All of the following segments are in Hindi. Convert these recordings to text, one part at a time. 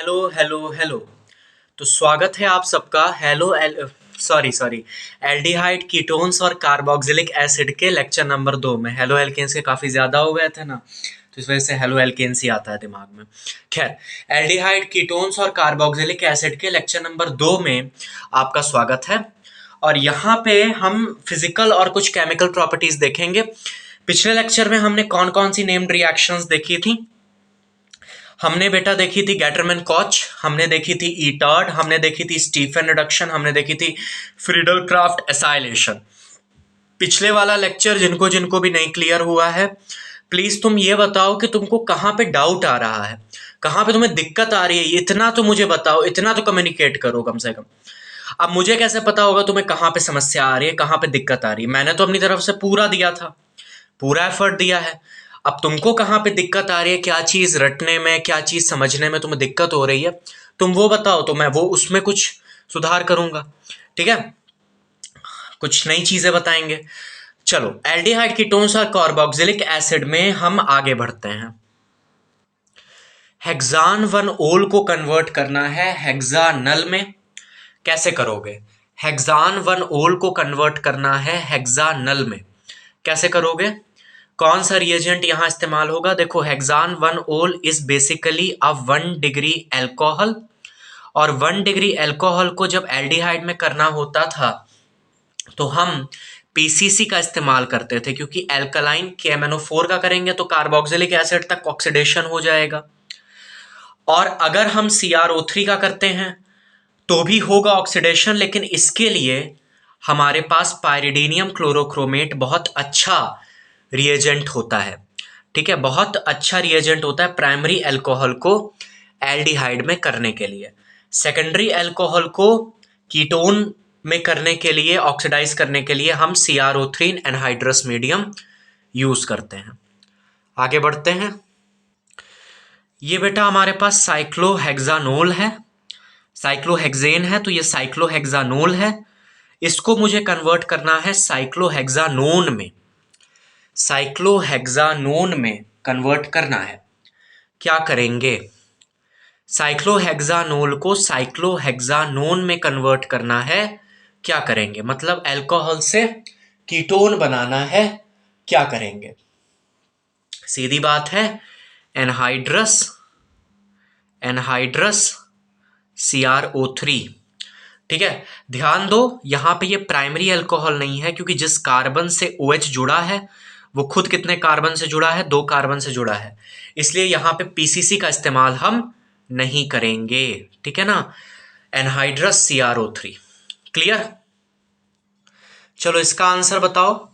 Hello hello hello. तो स्वागत है आप सबका hello sorry sorry aldehyde ketones और कार्बोक्सिलिक एसिड के लेक्चर नंबर 2 में। हेलो एल्केन्स के काफ़ी ज़्यादा हो गए थे ना, तो इस वजह से हेलो एल्केन्स ही आता है दिमाग में। खैर, एल्डिहाइड कीटोन्स और कार्बोक्सिलिक एसिड के लेक्चर नंबर 2 में आपका स्वागत है। और यहाँ पे हम फिजिकल और कुछ केमिकल प्रॉपर्टीज देखेंगे। पिछले लेक्चर में हमने कौन कौन सी नेम्ड रिएक्शंस देखी थी? हमने बेटा देखी थी गैटरमैन कॉच, हमने देखी थी ईटार्ड, हमने देखी थी स्टीफन रिडक्शन, हमने देखी थी फ्रीडल क्राफ्ट एसाइलेशन। पिछले वाला लेक्चर जिनको जिनको भी नहीं क्लियर हुआ है, प्लीज तुम ये बताओ कि तुमको कहाँ पे डाउट आ रहा है, कहाँ पे तुम्हें दिक्कत आ रही है। इतना तो मुझे बताओ, इतना तो कम्युनिकेट करो कम से कम। अब मुझे कैसे पता होगा तुम्हें कहाँ पे समस्या आ रही है, कहाँ पे दिक्कत आ रही है? मैंने तो अपनी तरफ से पूरा दिया था, पूरा एफर्ट दिया है। अब तुमको कहाँ पे दिक्कत आ रही है, क्या चीज रटने में, क्या चीज समझने में तुम्हें दिक्कत हो रही है, तुम वो बताओ तो मैं वो उसमें कुछ सुधार करूंगा। ठीक है, कुछ नई चीजें बताएंगे। चलो, एल्डिहाइड कीटोन्स और कार्बोक्सिलिक एसिड में हम आगे बढ़ते हैं। हेक्सान वन ओल को कन्वर्ट करना है हेक्सानल में। कैसे करोगे? हेक्सान वन ओल को कन्वर्ट करना है हेक्सानल में, कैसे करोगे? कौन सा रिएजेंट यहां इस्तेमाल होगा? देखो, hexan one ol is basically a 1 degree alcohol, और 1 डिग्री एल्कोहल को जब एल्डिहाइड में करना होता था तो हम पीसीसी का इस्तेमाल करते थे, क्योंकि एल्कलाइन KMnO4 का करेंगे तो कार्बोक्सिलिक एसिड तक ऑक्सीडेशन हो जाएगा। और अगर हम CrO3 का करते हैं तो भी होगा ऑक्सीडेशन, लेकिन इसके लिए हमारे पास पायरिडीनियम क्लोरोक्रोमेट बहुत अच्छा रिएजेंट होता है। ठीक है, बहुत अच्छा रिएजेंट होता है प्राइमरी अल्कोहल को एल्डिहाइड में करने के लिए। सेकेंडरी अल्कोहल को कीटोन में करने के लिए, ऑक्सीडाइज करने के लिए हम CrO3 एनहाइड्रस मीडियम यूज करते हैं। आगे बढ़ते हैं। ये बेटा हमारे पास साइक्लोहेक्सानोल है, साइक्लोहेक्सेन है, तो ये साइक्लोहेक्सानोल है। इसको मुझे कन्वर्ट करना है साइक्लोहेक्सानोन में, साइक्लोहेक्सानोन में कन्वर्ट करना है। क्या करेंगे? साइक्लोहेक्सानोल को साइक्लोहेक्सानोन में कन्वर्ट करना है, क्या करेंगे? मतलब अल्कोहल से कीटोन बनाना है, क्या करेंगे? सीधी बात है, एनहाइड्रस, एनहाइड्रस CrO3। ठीक है, ध्यान दो, यहां पे ये प्राइमरी अल्कोहल नहीं है, क्योंकि जिस कार्बन से OH जुड़ा है वो खुद कितने कार्बन से जुड़ा है? 2 कार्बन से जुड़ा है, इसलिए यहां पे पीसीसी का इस्तेमाल हम नहीं करेंगे। ठीक है ना, एनहाइड्रस CrO3। क्लियर? चलो, इसका आंसर बताओ।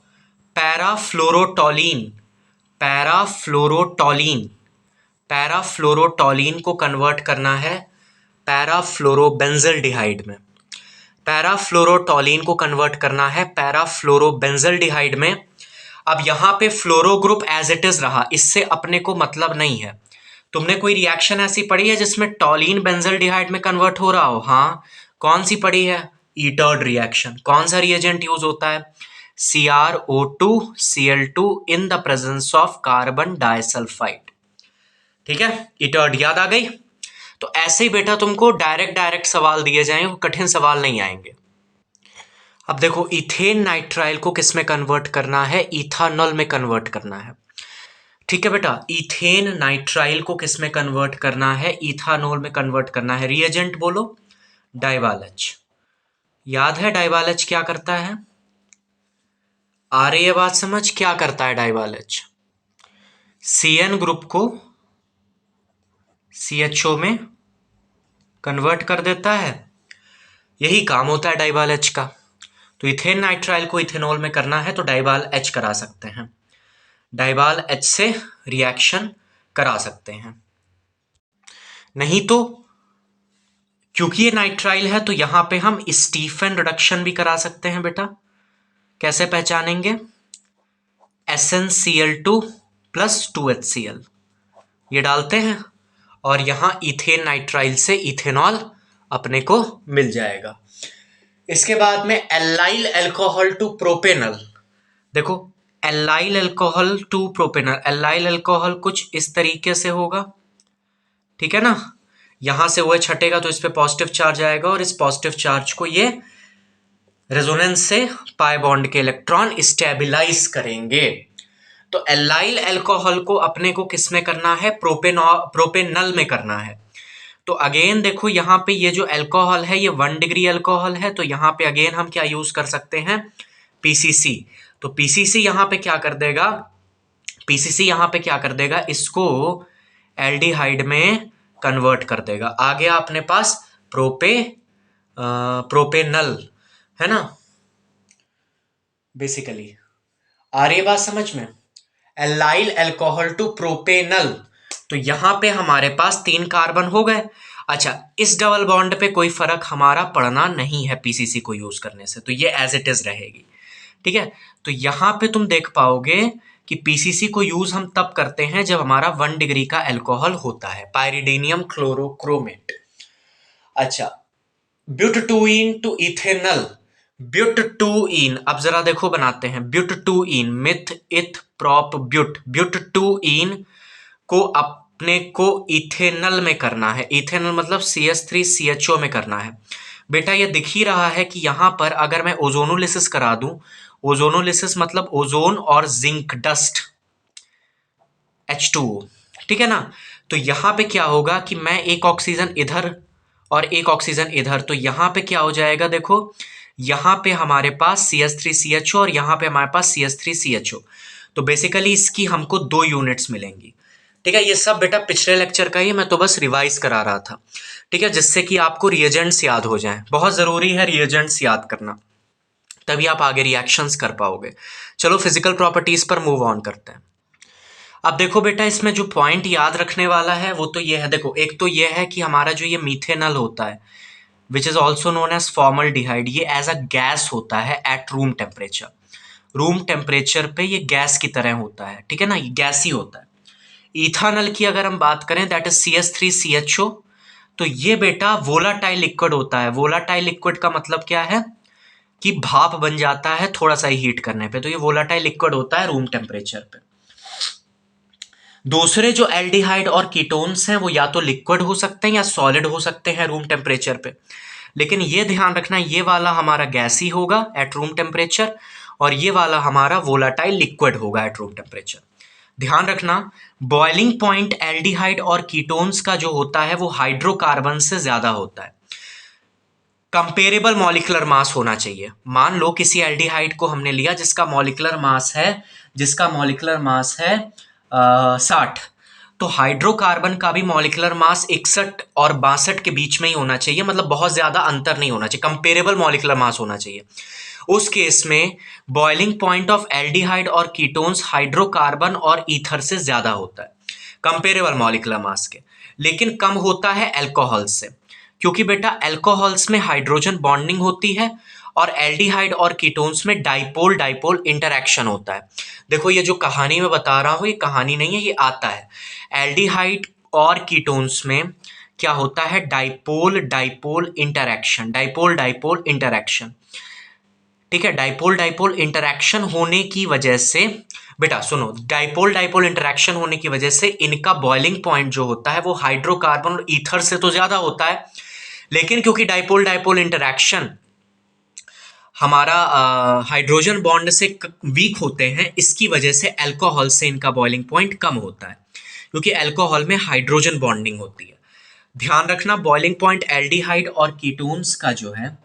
पैराफ्लोरोटोलिन, पैराफ्लोरोटोलिन, पैराफ्लोरोटोलिन को कन्वर्ट करना है पैराफ्लोरोबेंजल्डिहाइड में, पैराफ्लोरोटोलिन को कन्वर्ट करना है पैराफ्लोरोबेंजल्डिहाइड में। अब यहां पे फ्लोरो ग्रुप एज इट इज रहा, इससे अपने को मतलब नहीं है। तुमने कोई रिएक्शन ऐसी पढ़ी है जिसमें टॉलिन बेंजल्डिहाइड में कन्वर्ट हो रहा हो? हाँ, कौन सी पढ़ी है? ईटर्ड रिएक्शन। कौन सा रिएजेंट यूज होता है? CrO2Cl2 in the presence of carbon disulphide. ठीक है, ईटर्ड याद आ गई? तो ऐसे ही बेटा तुमको डायरेक्ट डायरेक्ट सवाल दिए जाएंगे, कठिन सवाल नहीं आएंगे। अब देखो, इथेन नाइट्राइल को किस में कन्वर्ट करना है? इथानॉल में कन्वर्ट करना है। ठीक है बेटा, इथेन नाइट्राइल को किस में कन्वर्ट करना है? इथानॉल में कन्वर्ट करना है। रिएजेंट बोलो। डाइवालच। याद है डाइवालच क्या करता है? आ रही है बात समझ? क्या करता है डाइवालच? CN ग्रुप को CHO में कन्वर्ट कर देता है, यही काम होता है डाइवाल एच का। तो इथेन नाइट्राइल को इथेनॉल में करना है तो डाइवाल एच करा सकते हैं, डाइवाल एच से रिएक्शन करा सकते हैं। नहीं तो, क्योंकि ये नाइट्राइल है तो यहां पे हम स्टीफन रिडक्शन भी करा सकते हैं बेटा। कैसे पहचानेंगे? SnCl2 प्लस 2HCl ये डालते हैं और यहां इथेन नाइट्राइल से इथेनॉल अपने को मिल जाएगा। इसके बाद में एल्लाइल अल्कोहल टू प्रोपेनल। देखो, allyl alcohol to propanal, allyl alcohol कुछ इस तरीके से होगा। ठीक है ना, यहां से OH हटेगा तो इस पे पॉजिटिव चार्ज आएगा और इस पॉजिटिव चार्ज को ये रेजोनेंस से पाई बॉन्ड के इलेक्ट्रॉन स्टेबिलाईज करेंगे। तो एल्लाइल अल्कोहल को अपने को किस में करना है, प्रोपेनल में करना है। तो अगेन देखो यहाँ पे ये जो अल्कोहल है ये 1 डिग्री अल्कोहल है, तो यहाँ पे अगेन हम क्या यूज कर सकते हैं, पीसीसी। तो पीसीसी यहाँ पे क्या कर देगा, पीसीसी यहाँ पे क्या कर देगा, इसको एल्डिहाइड में कन्वर्ट कर देगा। आ गया अपने पास प्रोपेनल, है ना, बेसिकली। आ रही है बात समझ में, एल्लाइल अल्कोहल टू प्रोपेनल। तो यहां पे हमारे पास 3 कार्बन हो गए। अच्छा, इस डबल बॉन्ड पे कोई फर्क हमारा पड़ना नहीं है पीसीसी को यूज करने से, तो ये एज इट इज रहेगी। ठीक है, तो यहां पे तुम देख पाओगे कि पीसीसी को यूज हम तब करते हैं जब हमारा 1 डिग्री का अल्कोहल होता है, पायरिडीनियम क्लोरोक्रोमेट। अच्छा, ब्यूटटूइन टू इथेनल, ब्यूटटूइन, अब जरा देखो बनाते हैं, ब्यूटटूइन, मिथ इथ प्रॉप ब्यूट, ब्यूटटूइन को अपने को इथेनल में करना है। इथेनल मतलब CH3CHO में करना है। बेटा ये दिख ही रहा है कि यहां पर अगर मैं ओजोनोलिसिस करा दूं, ओजोनोलिसिस मतलब ओजोन और जिंक डस्ट H2O, ठीक है ना। तो यहां पे क्या होगा कि मैं एक ऑक्सीजन इधर और एक ऑक्सीजन इधर, तो यहां पे क्या हो जाएगा, देखो यहां पे हमारे पास CH3CHO और यहां पे हमारे पास CH3CHO। तो बेसिकली इसकी हमको 2 यूनिट्स मिलेंगी। ठीक है, ये सब बेटा पिछले लेक्चर का ही, मैं तो बस रिवाइज करा रहा था। ठीक है, जिससे कि आपको रिएजेंट्स याद हो जाएं, बहुत जरूरी है रिएजेंट्स याद करना, तभी आप आगे रिएक्शंस कर पाओगे। चलो फिजिकल प्रॉपर्टीज पर मूव ऑन करते हैं। अब देखो बेटा, इसमें जो पॉइंट याद रखने वाला है वो तो ये है, देखो एक तो ये है कि हमारा जो ये मीथेनल होता है which is also known as formaldehyde, ये एज अ गैस होता है at room temperature. Room temperature पे ये गैस की तरह होता है, ठीक है ना, ये गैस ही होता है। इथानल की अगर हम बात करें, दैट इज CH3CHO, तो ये बेटा वोलाटाइल लिक्विड होता है। वोलाटाइल लिक्विड का मतलब क्या है कि भाप बन जाता है थोड़ा सा ही हीट करने पे, तो ये वोलाटाइल लिक्विड होता है रूम टेम्परेचर पे। दूसरे जो एल्डिहाइड और कीटोन्स हैं वो या तो लिक्विड हो सकते हैं या सॉलिड हो सकते हैं रूम टेम्परेचर पे, लेकिन ये ध्यान रखना ये वाला हमारा गैसी होगा एट रूम टेम्परेचर और ये वाला हमारा वोलाटाइल लिक्विड होगा एट रूम टेम्परेचर। ध्यान रखना, बॉइलिंग पॉइंट एल्डिहाइड और कीटोन्स का जो होता है वो हाइड्रोकार्बन से ज्यादा होता है। कंपेरेबल मॉलिक्यूलर मास होना चाहिए। मान लो किसी एल्डिहाइड को हमने लिया जिसका मॉलिक्यूलर मास है 60, तो हाइड्रोकार्बन का भी मॉलिक्यूलर मास 61 और 62 के बीच में ही होना चाहिए, मतलब बहुत ज्यादा अंतर नहीं होना चाहिए, कंपेरेबल मॉलिक्यूलर मास होना चाहिए। उस केस में बॉइलिंग पॉइंट ऑफ एल्डिहाइड और कीटोन्स हाइड्रोकार्बन और ईथर से ज्यादा होता है कंपेरेबल मॉलिक्यूलर मास के, लेकिन कम होता है अल्कोहल से, क्योंकि बेटा अल्कोहल्स में हाइड्रोजन बॉन्डिंग होती है और एल्डिहाइड और कीटोन्स में डाइपोल डाइपोल इंटरैक्शन होता है। देखो ये जो कहानी मैं बता रहा हूं ये कहानी नहीं है, ये आता है। एल्डिहाइड और कीटोन्स में क्या होता है, dipole dipole interaction, dipole dipole interaction. ठीक है, डाइपोल डाइपोल इंटरैक्शन होने की वजह से, बेटा सुनो, डाइपोल डाइपोल इंटरैक्शन होने की वजह से इनका बॉइलिंग पॉइंट जो होता है वो हाइड्रोकार्बन और ईथर से तो ज्यादा होता है, लेकिन क्योंकि डाइपोल डाइपोल इंटरैक्शन हमारा हाइड्रोजन बॉन्ड से वीक होते हैं, इसकी वजह से अल्कोहल से इनका बॉइलिंग पॉइंट कम होता है, क्योंकि अल्कोहल में हाइड्रोजन बॉन्डिंग होती है। ध्यान रखना, बॉइलिंग पॉइंट एल्डिहाइड और कीटोन्स का जो है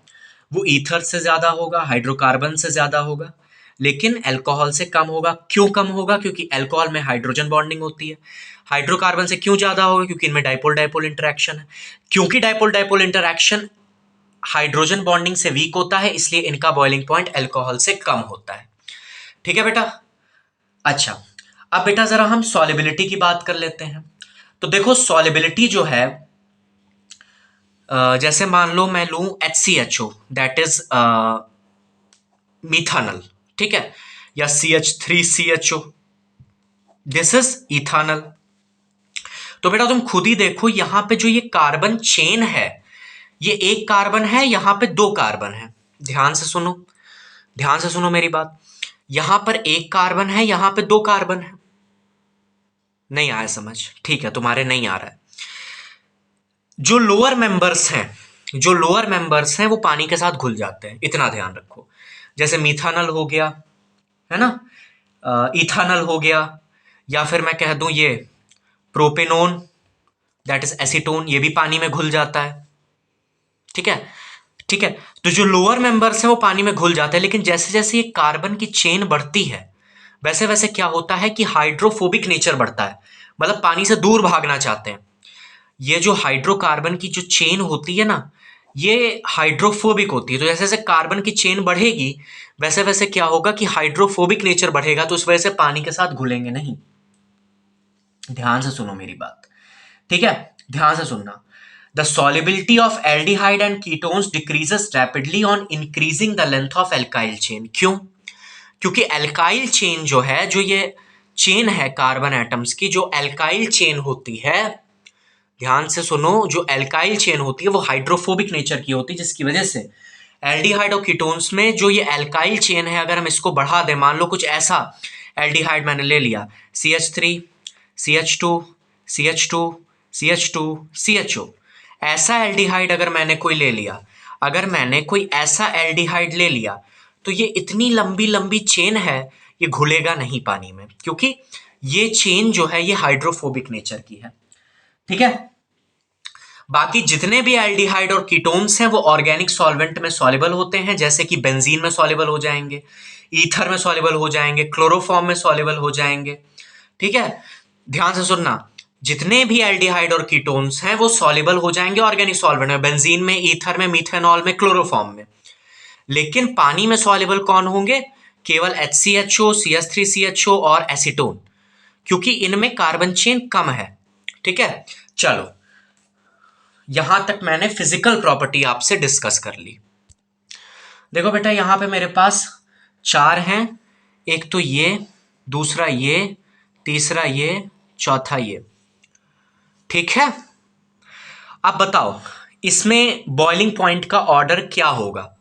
वो ईथर से ज्यादा होगा, हाइड्रोकार्बन से ज्यादा होगा, लेकिन अल्कोहल से कम होगा। क्यों कम होगा, क्योंकि अल्कोहल में हाइड्रोजन बॉन्डिंग होती है। हाइड्रोकार्बन से क्यों ज्यादा होगा, क्योंकि इनमें डाइपोल डाइपोल इंटरैक्शन है। क्योंकि dipole dipole interaction hydrogen bonding से वीक होता है, इसलिए इनका बॉइलिंग पॉइंट अल्कोहल से कम होता है। ठीक है बेटा। अच्छा, अब बेटा जरा हम सॉलिबिलिटी की बात कर लेते हैं। तो देखो सॉलिबिलिटी जो है, जैसे मान लो मैं लूं HCHO, दैट इज मिथानल, ठीक है, या CH3CHO, दिस इज इथानल। तो बेटा तुम खुद ही देखो यहां पे जो ये कार्बन चेन है, ये एक कार्बन है, यहां पे 2 कार्बन है। ध्यान से सुनो, ध्यान से सुनो मेरी बात, यहां पर एक कार्बन है, यहां पे 2 कार्बन है। नहीं आया समझ, ठीक है, तुम्हारे नहीं आ रहा है। जो लोअर मेंबर्स हैं वो पानी के साथ घुल जाते हैं, इतना ध्यान रखो। जैसे मिथानल हो गया, है ना, इथानल हो गया, या फिर मैं कह दूं ये प्रोपेनोन, दैट इज एसीटोन, ये भी पानी में घुल जाता है। ठीक है, ठीक है। तो जो लोअर मेंबर्स हैं वो पानी में घुल जाते हैं, लेकिन जैसे जैसे ये कार्बन की चेन बढ़ती है वैसे वैसे क्या होता है कि हाइड्रोफोबिक नेचर बढ़ता है, मतलब पानी से दूर भागना चाहते हैं। ये जो हाइड्रोकार्बन की जो चेन होती है ना, ये हाइड्रोफोबिक होती है। तो जैसे जैसे कार्बन की चेन बढ़ेगी वैसे वैसे क्या होगा कि हाइड्रोफोबिक नेचर बढ़ेगा, तो उस वजह से पानी के साथ घुलेंगे नहीं। ध्यान से सुनो मेरी बात, ठीक है, ध्यान से सुनना। The solubility of aldehyde and ketones decreases rapidly on increasing the length of alkyl chain। क्यों? क्योंकि एल्काइल चेन जो है, जो ये चेन है कार्बन एटम्स की, जो एल्काइल चेन होती है, ध्यान से सुनो, जो एल्काइल चेन होती है वो हाइड्रोफोबिक नेचर की होती है, जिसकी वजह से एल्डिहाइड और कीटोन्स में जो ये एल्काइल चेन है, अगर हम इसको बढ़ा दें, मान लो कुछ ऐसा एल्डिहाइड मैंने ले लिया, CH3 CH2 CH2 CH2 CHO, ऐसा एल्डिहाइड अगर मैंने कोई ले लिया, अगर मैंने कोई ऐसा एल्डिहाइड ले लिया, तो ये इतनी लंबी लंबी चेन है, ये घुलेगा नहीं पानी में, क्योंकि ये चेन जो है ये हाइड्रोफोबिक नेचर की है। ठीक है, बाकी जितने भी एल्डिहाइड और कीटोन्स हैं वो ऑर्गेनिक सॉल्वेंट में सॉल्युबल होते हैं, जैसे कि बेंजीन में सॉल्युबल हो जाएंगे, ईथर में सॉल्युबल हो जाएंगे, क्लोरोफॉर्म में सॉल्युबल हो जाएंगे। ठीक है, ध्यान से सुनना, जितने भी एल्डिहाइड और कीटोन्स हैं वो सॉल्युबल हो जाएंगे ऑर्गेनिक सॉल्वेंट में, बेंजीन में, ईथर में, मीथेनॉल में, क्लोरोफॉर्म में। लेकिन पानी में सॉल्युबल कौन होंगे? केवल HCHO, CH3CHO और एसीटोन, क्योंकि इनमें कार्बन चेन कम है। ठीक है, चलो यहां तक मैंने फिजिकल प्रॉपर्टी आपसे डिस्कस कर ली। देखो बेटा, यहां पे मेरे पास 4 हैं, एक तो ये, दूसरा ये, तीसरा ये, चौथा ये। ठीक है, अब बताओ इसमें बॉइलिंग पॉइंट का ऑर्डर क्या होगा?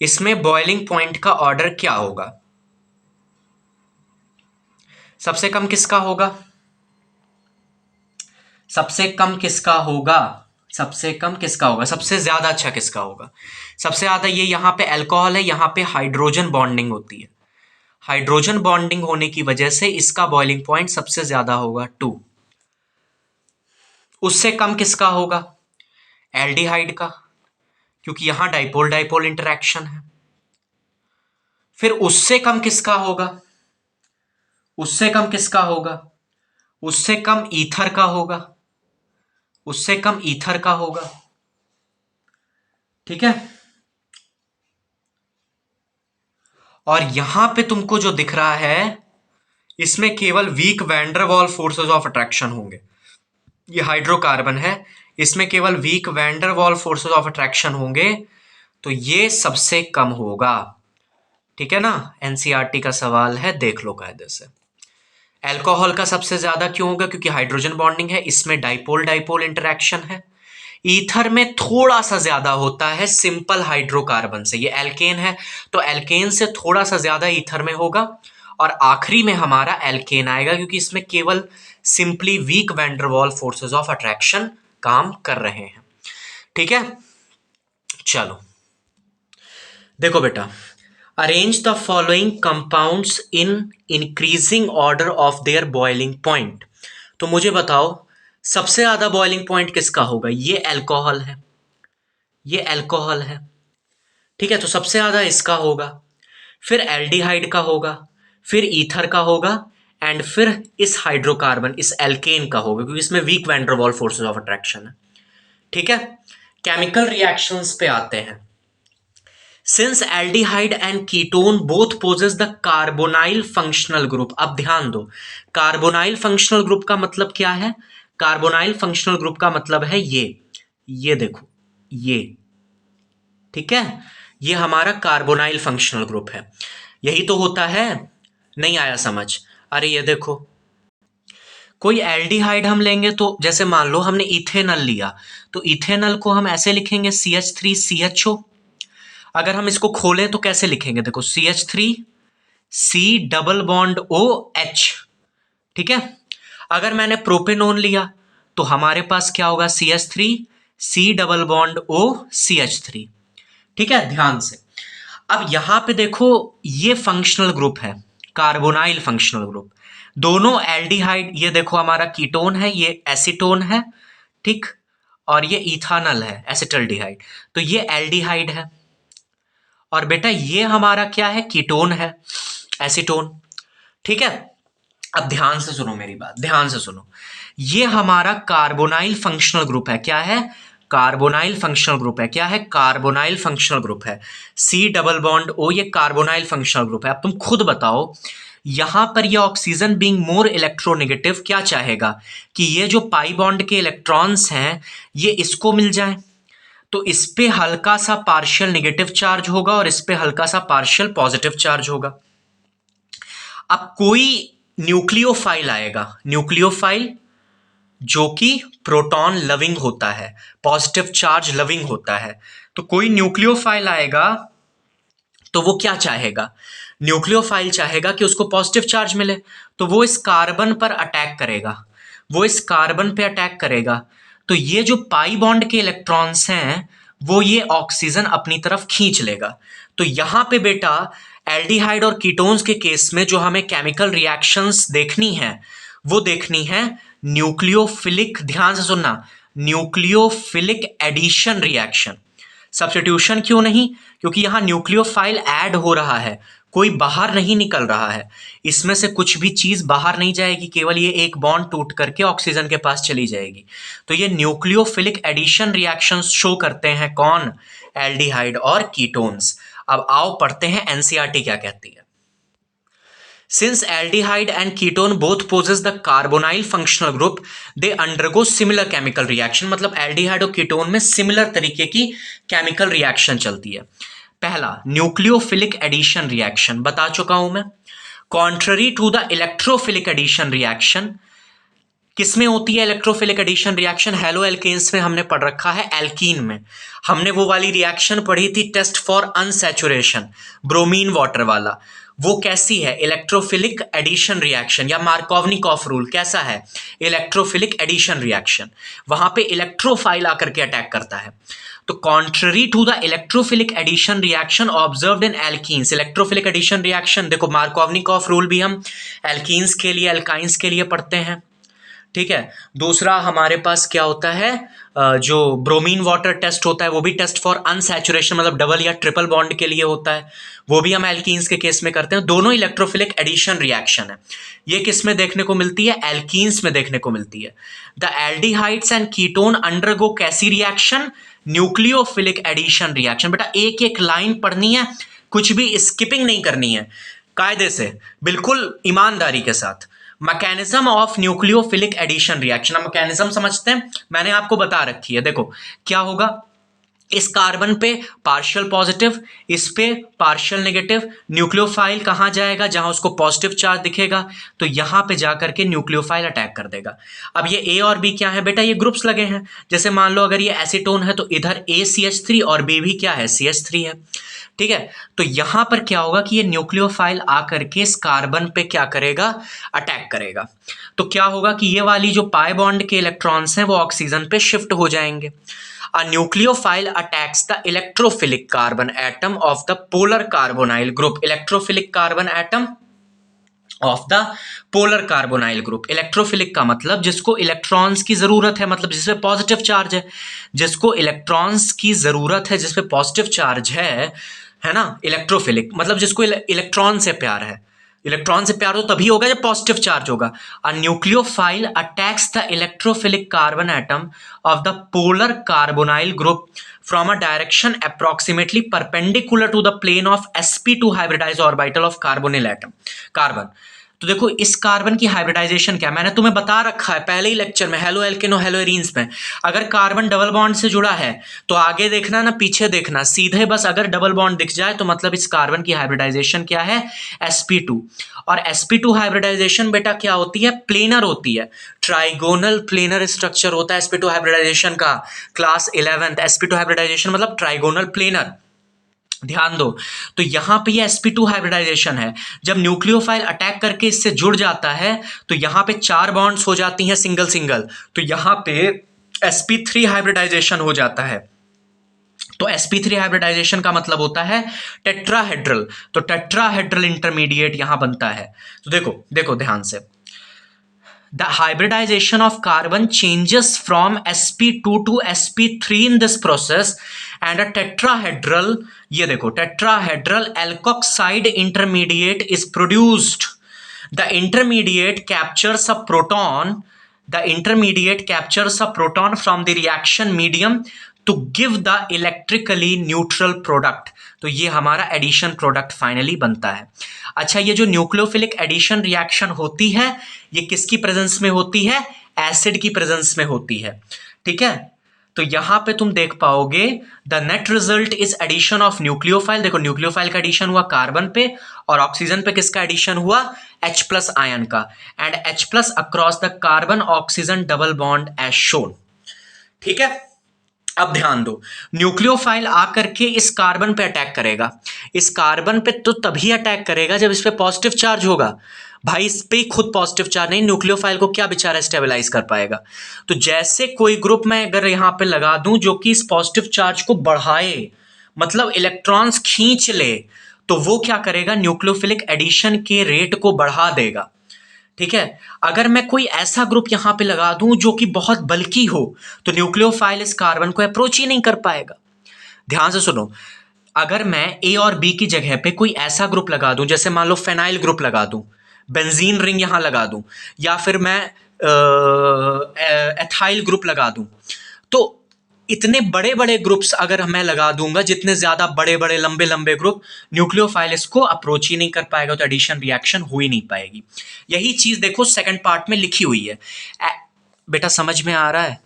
इसमें बॉइलिंग पॉइंट का ऑर्डर क्या होगा? सबसे कम किसका होगा? सबसे कम किसका होगा? सबसे कम किसका होगा? सबसे ज्यादा अच्छा किसका होगा? सबसे ज्यादा ये यहां पे अल्कोहल है, यहां पे हाइड्रोजन बॉन्डिंग होती है, हाइड्रोजन बॉन्डिंग होने की वजह से इसका बॉइलिंग पॉइंट सबसे ज्यादा होगा 2। उससे कम किसका होगा? एल्डिहाइड का, क्योंकि यहां डाइपोल डाइपोल इंटरेक्शन है। फिर उससे कम किसका होगा? उससे कम किसका होगा? उससे कम ईथर का होगा, उससे कम ईथर का होगा। ठीक है, और यहां पे तुमको जो दिख रहा है इसमें केवल weak van der Waal forces of attraction होंगे। ये हाइड्रोकार्बन है, इसमें केवल weak van der Waal forces of attraction होंगे, तो ये सबसे कम होगा। ठीक है ना, एनसीईआरटी का सवाल है, देख लो कायदे से। अल्कोहल का सबसे ज्यादा क्यों होगा? क्योंकि हाइड्रोजन बॉन्डिंग है, इसमें डाइपोल डाइपोल इंटरेक्शन है। ईथर में थोड़ा सा ज्यादा होता है सिंपल हाइड्रोकार्बन से, ये एल्केन है तो एल्केन से थोड़ा सा ज्यादा ईथर में होगा, और आखिरी में हमारा एल्केन आएगा, क्योंकि इसमें केवल simply weak van der Waal forces of attraction काम कर रहे हैं। ठीक है, चलो देखो बेटा, arrange the following compounds in increasing order of their boiling point. तो मुझे बताओ सबसे ज्यादा बॉइलिंग पॉइंट किसका होगा? ये अल्कोहल है, ये अल्कोहल है। ठीक है, तो सबसे ज्यादा इसका होगा, फिर एल्डिहाइड का होगा, फिर ईथर का होगा, एंड फिर इस हाइड्रोकार्बन, इस एल्केन का होगा, क्योंकि इसमें weak van der Waal forces of attraction है। ठीक है, केमिकल रिएक्शंस पे आते हैं। Since aldehyde and ketone both possess the carbonyl functional group. अब ध्यान दो, कार्बोनाइल फंक्शनल ग्रुप का मतलब क्या है? कार्बोनाइल फंक्शनल ग्रुप का मतलब है ये देखो, ये, ठीक है, ये हमारा कार्बोनाइल फंक्शनल ग्रुप है, यही तो होता है। नहीं आया समझ? अरे ये देखो, कोई एल्डिहाइड हम लेंगे तो जैसे मान लो हमने इथेनॉल लिया, तो इथेनॉल को हम ऐसे लिखेंगे CH3CHO। अगर हम इसको खोलें तो कैसे लिखेंगे? देखो CH3C डबल बॉन्ड OH। ठीक है, अगर मैंने प्रोपेनोन लिया तो हमारे पास क्या होगा, CH3 C double bond O CH3। ठीक है, ध्यान से। अब यहां पे देखो, ये फंक्शनल ग्रुप है, कार्बोनाइल फंक्शनल ग्रुप। दोनों एल्डिहाइड, ये देखो हमारा कीटोन है, ये एसीटोन है, ठीक, और ये इथानल है, एसिटल्डिहाइड। तो ये एल्डिहाइड है, और बेटा ये हमारा क्या है, कीटोन है, एसीटोन। ठीक है, अब ध्यान से सुनो मेरी बात, ध्यान से सुनो। ये हमारा कार्बोनाइल फंक्शनल ग्रुप है। क्या है, कार्बोनाइल फंक्शनल ग्रुप है। क्या है, कार्बोनाइल फंक्शनल ग्रुप है। C डबल बॉन्ड O, ये कार्बोनाइल फंक्शनल ग्रुप है। अब तुम खुद बताओ, यहां पर ये ऑक्सीजन बीइंग मोर इलेक्ट्रोनेगेटिव क्या चाहेगा कि ये जो पाई बॉन्ड के इलेक्ट्रॉन्स हैं ये इसको मिल जाए, तो इस पे हल्का सा पार्शियल नेगेटिव चार्ज होगा और इस पे हल्का सा पार्शियल पॉजिटिव चार्ज होगा। अब कोई न्यूक्लियोफाइल आएगा, न्यूक्लियोफाइल जो कि प्रोटॉन लविंग होता है, पॉजिटिव चार्ज लविंग होता है। तो कोई न्यूक्लियोफाइल आएगा तो वो क्या चाहेगा, न्यूक्लियोफाइल चाहेगा कि उसको पॉजिटिव चार्ज मिले, तो वो इस कार्बन पर अटैक करेगा, वो इस कार्बन पे अटैक करेगा। तो ये जो पाई बॉन्ड के इलेक्ट्रॉन्स हैं वो ये ऑक्सीजन अपनी तरफ खींच लेगा। तो यहां पे बेटा एल्डिहाइड और कीटोन्स के केस में जो हमें केमिकल रिएक्शंस देखनी है वो देखनी है न्यूक्लियोफिलिक, ध्यान से सुनना, न्यूक्लियोफिलिक एडिशन रिएक्शन। सब्स्टिट्यूशन क्यों नहीं, क्योंकि यहां न्यूक्लियोफाइल ऐड हो रहा है, कोई बाहर नहीं निकल रहा है, इसमें से कुछ भी चीज बाहर नहीं जाएगी, केवल ये एक बॉन्ड टूट करके ऑक्सीजन के पास चली जाएगी। तो ये न्यूक्लियोफिलिक एडिशन रिएक्शंस शो करते हैं कौन, एल्डिहाइड और कीटोन्स। अब आओ पढ़ते हैं एनसीईआरटी क्या कहती है। Since aldehyde and ketone both possess the carbonyl functional group, they undergo similar chemical reaction। मतलब एल्डिहाइड और कीटोन में सिमिलर तरीके की केमिकल रिएक्शन चलती है। पहला न्यूक्लियोफिलिक एडिशन रिएक्शन बता चुका हूं मैं। Contrary to the electrophilic addition reaction, किसमें होती है electrophilic addition reaction, haloalkanes में हमने पढ़ रखा है, एल्कीन में। हमने वो वाली रिएक्शन पढ़ी थी, test for unsaturation, bromine water वाला। वो कैसी है, इलेक्ट्रोफिलिक एडिशन रिएक्शन, या मार्कोवनिकॉफ रूल कैसा है, इलेक्ट्रोफिलिक एडिशन रिएक्शन। वहां पे इलेक्ट्रोफाइल आकर के अटैक करता है। तो contrary to the electrophilic addition reaction observed in alkenes, electrophilic addition reaction देखो, मार्कोवनिकॉफ रूल भी हम एल्कीन्स के लिए, एल्काइंस के लिए पढ़ते हैं। ठीक है, दूसरा हमारे पास क्या होता है, जो ब्रोमीन वाटर टेस्ट होता है वो भी टेस्ट फॉर अनसैचुरेशन, मतलब डबल या ट्रिपल बॉन्ड के लिए होता है, वो भी हम एल्कीन्स के केस में करते हैं। दोनों इलेक्ट्रोफिलिक एडिशन रिएक्शन है। ये किस में देखने को मिलती है, एल्कीन्स में देखने को मिलती है। The aldehydes and ketone undergo कैसी रिएक्शन, न्यूक्लियोफिलिक एडिशन रिएक्शन। बेटा एक एक लाइन पढ़नी है, कुछ भी स्किपिंग नहीं करनी है, कायदे से, बिल्कुल ईमानदारी के साथ। Mechanism of nucleophilic addition reaction, हम मैकेनिज्म समझते हैं, मैंने आपको बता रखी है। देखो क्या होगा, इस कार्बन पे पार्शियल पॉजिटिव, इस पे पार्शियल नेगेटिव, न्यूक्लियोफाइल कहां जाएगा, जहां उसको पॉजिटिव चार्ज दिखेगा, तो यहां पे जाकर के न्यूक्लियोफाइल अटैक कर देगा। अब ये ए और बी क्या है बेटा, ये ग्रुप्स लगे हैं। जैसे मान लो अगर ये एसीटोन है तो इधर ACH3 और बी भी क्या है, CH3 है। ठीक है, तो यहां पर क्या होगा कि ये न्यूक्लियोफाइल आकर के इस कार्बन पे क्या करेगा, अटैक करेगा। तो क्या होगा कि ये वाली जो पाई बॉन्ड के इलेक्ट्रॉन्स हैं वो ऑक्सीजन पे शिफ्ट हो जाएंगे। A nucleophile attacks the electrophilic carbon atom of the polar carbonyl group, electrophilic carbon atom of the polar carbonyl group. Electrophilic का मतलब जिसको इलेक्ट्रॉन्स की जरूरत है, मतलब जिसपे पॉजिटिव चार्ज है, जिसको इलेक्ट्रॉन्स की जरूरत है, जिसपे पॉजिटिव चार्ज है ना, इलेक्ट्रोफिलिक मतलब जिसको इलेक्ट्रॉन से प्यार है। इलेक्ट्रॉन से प्यार हो तभी होगा जब पॉजिटिव चार्ज होगा। A nucleophile attacks the electrophilic carbon atom of the polar carbonyl group from a direction approximately perpendicular to the plane of sp2 hybridized orbital of carbonyl atom, carbon. तो देखो इस कार्बन की हाइब्रिडाइजेशन क्या, मैंने तुम्हें बता रखा है पहले ही लेक्चर में, हेलो एल्केन और हेलो एरीन्स में। अगर कार्बन डबल बॉन्ड से जुड़ा है तो आगे देखना ना पीछे देखना, सीधे बस अगर डबल बॉन्ड दिख जाए तो मतलब इस कार्बन की हाइब्रिडाइजेशन क्या है, sp2। और sp2 हाइब्रिडाइजेशन बेटा क्या होती है, प्लेनर होती है, ट्राइगोनल प्लेनर स्ट्रक्चर होता है sp2 हाइब्रिडाइजेशन का। क्लास 11th sp2 हाइब्रिडाइजेशन मतलब ट्राइगोनल प्लेनर। ध्यान दो, तो यहां पे ये sp2 हाइब्रिडाइजेशन है। जब न्यूक्लियोफाइल अटैक करके इससे जुड़ जाता है तो यहां पे 4 बॉन्ड्स हो जाती हैं सिंगल सिंगल, तो यहां पे sp3 हाइब्रिडाइजेशन हो जाता है। तो sp3 हाइब्रिडाइजेशन का मतलब होता है टेट्राहेड्रल, तो टेट्राहेड्रल इंटरमीडिएट यहां बनता है। तो देखो देखो ध्यान से, the hybridization of carbon changes from sp2 to sp3 in this process and a tetrahedral, ये देखो tetrahedral alkoxide intermediate is produced. The intermediate captures a proton, the intermediate captures a proton from the reaction medium to give the electrically neutral product. तो ये हमारा एडिशन प्रोडक्ट फाइनली बनता है। अच्छा, ये जो न्यूक्लियोफिलिक एडिशन रिएक्शन होती है ये किसकी प्रेजेंस में होती है? एसिड की प्रेजेंस में होती है। ठीक है, तो यहां पे तुम देख पाओगे the net result is addition of nucleophile. देखो न्यूक्लियोफाइल का एडिशन हुआ कार्बन पे, और ऑक्सीजन पे किसका एडिशन हुआ? H प्लस आयन का, and H plus across the carbon oxygen double bond as shown. ठीक है, अब ध्यान दो, न्यूक्लियोफाइल आकर के इस कार्बन पे अटैक करेगा। इस कार्बन पे तो तभी अटैक करेगा जब इस पे पॉजिटिव चार्ज होगा। भाई इस पे खुद पॉजिटिव चार्ज नहीं, न्यूक्लियोफाइल को क्या बेचारा स्टेबलाइज कर पाएगा? तो जैसे कोई ग्रुप मैं अगर यहां पे लगा दूं जो कि इस पॉजिटिव चार्ज को बढ़ाए, मतलब इलेक्ट्रॉन्स खींच ले, तो वो क्या करेगा? न्यूक्लियोफिलिक एडिशन के रेट को बढ़ा देगा। ठीक है, अगर मैं कोई ऐसा ग्रुप यहां पे लगा दूं जो कि बहुत बल्की हो, तो न्यूक्लियोफाइल इस कार्बन को अप्रोच ही नहीं कर पाएगा। ध्यान से सुनो, अगर मैं ए और बी की जगह पे कोई ऐसा ग्रुप लगा दूं, जैसे मान लो फेनाइल ग्रुप लगा दूं, बेंजीन रिंग यहां लगा दूं, या फिर मैं एथाइल ग्रुप लगा दूं, तो इतने बड़े बड़े ग्रुप्स अगर मैं लगा दूंगा, जितने ज्यादा बड़े बड़े लंबे लंबे ग्रुप, न्यूक्लियोफाइल इसको अप्रोच ही नहीं कर पाएगा, तो एडिशन रिएक्शन हो ही नहीं पाएगी। यही चीज देखो सेकंड पार्ट में लिखी हुई है। बेटा समझ में आ रहा है?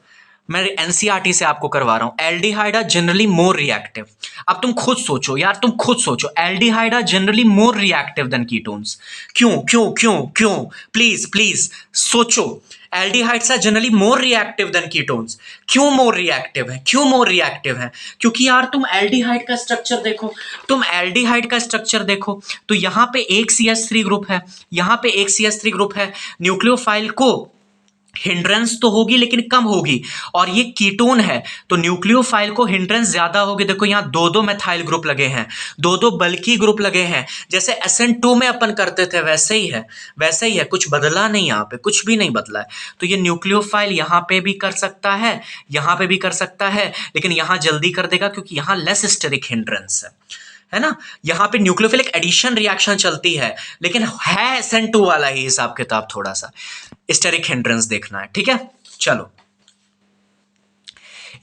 मैं एनसीईआरटी से आपको करवा रहा हूं। Aldehyde are generally more reactive. अब तुम खुद सोचो यार, तुम खुद सोचो, aldehyde are generally more reactive than ketones. क्यों क्यों क्यों क्यों? प्लीज प्लीज सोचो, aldehydes are generally more reactive than ketones. क्यों मोर रिएक्टिव है? क्यों मोर रिएक्टिव है? क्योंकि यार तुम एल्डिहाइड का स्ट्रक्चर देखो, तुम एल्डिहाइड का स्ट्रक्चर देखो, तो यहां पे एक CH3 ग्रुप है, यहां पे एक CH3 ग्रुप है। न्यूक्लियोफाइल को हिंड्रेंस तो होगी लेकिन कम होगी, और ये कीटोन है तो न्यूक्लियोफाइल को हिंड्रेंस ज्यादा होगी। देखो यहाँ दो दो मेथाइल ग्रुप लगे हैं, दो दो बल्कि ग्रुप लगे हैं, जैसे SN2 में अपन करते थे वैसे ही है, वैसे ही है, कुछ बदला नहीं, यहाँ पे कुछ भी नहीं बदला है। तो ये न्यूक्लियोफाइल यहाँ पे भी कर सकता है, यहाँ पे भी कर सकता है, लेकिन यहाँ जल्दी कर देगा क्योंकि यहाँ लेस स्टेरिक हिंड्रेंस है ना। यहाँ पे न्यूक्लियोफिलिक एडिशन रिएक्शन चलती है, लेकिन है SN2 वाला ही हिसाब किताब, थोड़ा सा स्टेरिक हिंड्रेंस देखना है। ठीक है, चलो।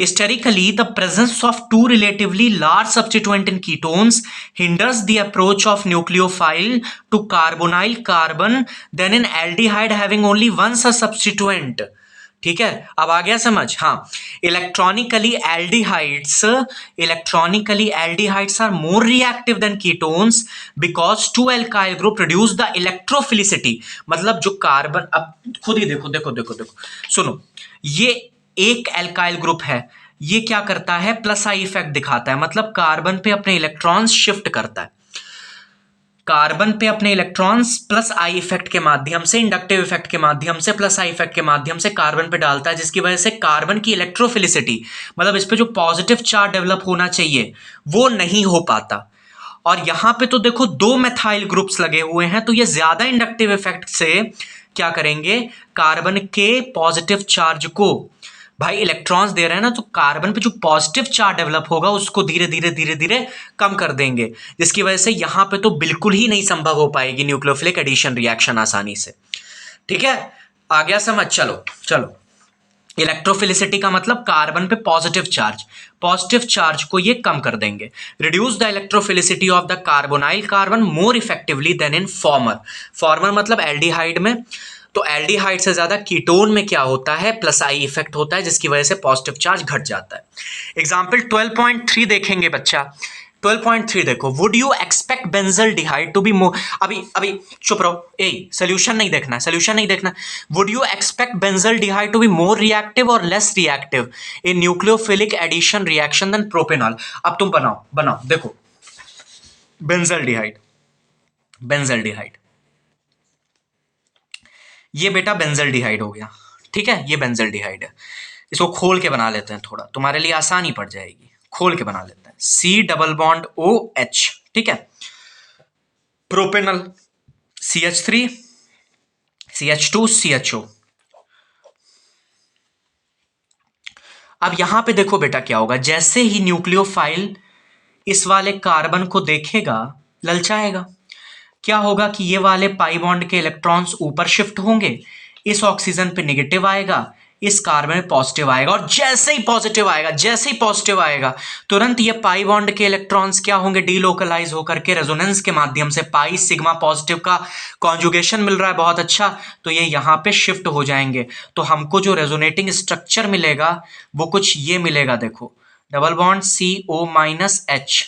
Sterically, the presence of two relatively large substituent in ketones hinders the approach of nucleophile to carbonyl carbon than in aldehyde having only one such substituent. ठीक है, अब आ गया समझ? हाँ, electronically aldehydes are more reactive than ketones because two alkyl group produce the electrophilicity. मतलब जो कार्बन, अब खुद ही देखो देखो देखो देखो, सुनो, ये एक एल्काइल ग्रुप है, ये क्या करता है? प्लस आई इफेक्ट दिखाता है, मतलब कार्बन पे अपने इलेक्ट्रॉन्स शिफ्ट करता है। कार्बन पे अपने इलेक्ट्रॉन्स प्लस आई इफेक्ट के माध्यम से, इंडक्टिव इफेक्ट के माध्यम से, प्लस आई इफेक्ट के माध्यम से कार्बन पे डालता है, जिसकी वजह से कार्बन की इलेक्ट्रोफिलिसिटी, मतलब इस पे जो पॉजिटिव चार्ज डेवलप होना चाहिए वो नहीं हो पाता। और यहां पे तो देखो दो मेथाइल ग्रुप्स लगे हुए हैं, तो ये ज्यादा इंडक्टिव इफेक्ट से क्या करेंगे? कार्बन के पॉजिटिव चार्ज को, भाई इलेक्ट्रॉन्स दे रहे हैं ना, तो कार्बन पे जो पॉजिटिव चार्ज डेवलप होगा उसको धीरे धीरे धीरे धीरे कम कर देंगे, जिसकी वजह से यहां पे तो बिल्कुल ही नहीं संभव हो पाएगी न्यूक्लियोफिलिक एडिशन रिएक्शन आसानी से। ठीक है, आ गया समझ? चलो चलो, इलेक्ट्रोफिलिसिटी का मतलब कार्बन पे पॉजिटिव चार्ज को ये कम कर देंगे। Reduce the electrophilicity of the carbonyl carbon more effectively than in former मतलब एल्डिहाइड में। तो एल्डिहाइड से ज्यादा कीटोन में क्या होता है? प्लस आई इफेक्ट होता है, जिसकी वजह से पॉजिटिव चार्ज घट जाता है। एग्जाम्पल 12.3 देखेंगे बच्चा। 12.3 देखो, would you expect benzaldehyde to be more, अभी चुप रहो, सोल्यूशन नहीं देखना, सोल्यूशन नहीं देखना। Would you expect benzaldehyde to be more reactive और less reactive in nucleophilic addition reaction than propanol? अब तुम बनाओ देखो, बेंजल्डिहाइड, बेंजल्डिहाइड, ये बेटा बेंजल्डिहाइड हो गया। ठीक है, ये बेंजल्डिहाइड है। इसको खोल के बना लेते हैं, थोड़ा तुम्हारे लिए आसानी पड़ जाएगी, खोल के बना लेते हैं। C double bond O H, ठीक है, प्रोपेनल CH3 CH2 CHO। अब यहां पे देखो बेटा क्या होगा, जैसे ही न्यूक्लियोफाइल इस वाले कार्बन को देखेगा ललचाएगा। क्या होगा कि ये वाले पाई बॉन्ड के इलेक्ट्रॉन्स ऊपर शिफ्ट होंगे, इस ऑक्सीजन पे नेगेटिव आएगा, इस कार्बन में पॉजिटिव आएगा, और जैसे ही पॉजिटिव आएगा, जैसे ही पॉजिटिव आएगा, तुरंत ये पाई बॉन्ड के इलेक्ट्रॉन्स क्या होंगे, डीलोकलाइज होकर के रेजोनेंस के माध्यम से पाई सिग्मा पॉजिटिव का कॉन्जुगेशन मिल रहा है बहुत अच्छा, तो ये यहां पे शिफ्ट हो जाएंगे। तो हमको जो रेजोनेटिंग स्ट्रक्चर मिलेगा वो कुछ ये मिलेगा, देखो, डबल बॉन्ड CO-H।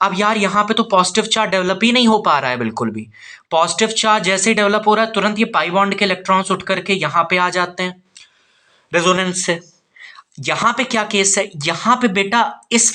अब यार यहां पे तो पॉजिटिव चार्ज डेवलप ही नहीं हो पा रहा है बिल्कुल भी। पॉजिटिव चार्ज जैसे ही डेवलप हो रहा है, तुरंत ये पाई बॉन्ड के इलेक्ट्रॉन्स उठ करके यहां पे आ जाते हैं रेजोनेंस से। यहां पे क्या केस है, यहां पे बेटा इस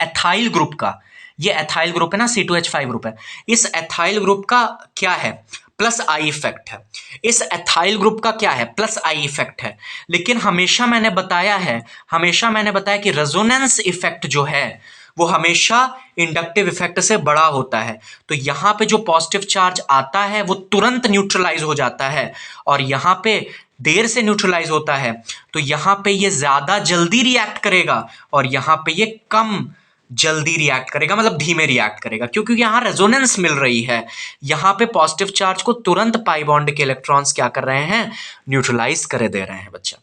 एथाइल ग्रुप का, ये एथाइल ग्रुप है ना, C2H5 ग्रुप है, इस एथाइल ग्रुप का क्या है, प्लस आई इफेक्ट है। इस एथाइल ग्रुप का क्या है, प्लस आई इफेक्ट है। लेकिन हमेशा मैंने बताया है, हमेशा मैंने बताया कि रेजोनेंस इफेक्ट जो है वो हमेशा इंडक्टिव इफेक्ट से बड़ा होता है। तो यहां पे जो पॉजिटिव चार्ज आता है वो तुरंत न्यूट्रलाइज हो जाता है, और यहां पे देर से न्यूट्रलाइज होता है, तो यहां पे ये ज्यादा जल्दी रिएक्ट करेगा और यहां पे ये कम जल्दी रिएक्ट करेगा, मतलब धीमे रिएक्ट करेगा, क्योंकि यहां रेजोनेंस मिल रही है। यहां पे पॉजिटिव चार्ज को तुरंत पाई बॉन्ड के इलेक्ट्रॉन्स क्या कर रहे हैं, न्यूट्रलाइज करे दे रहे हैं बच्चा।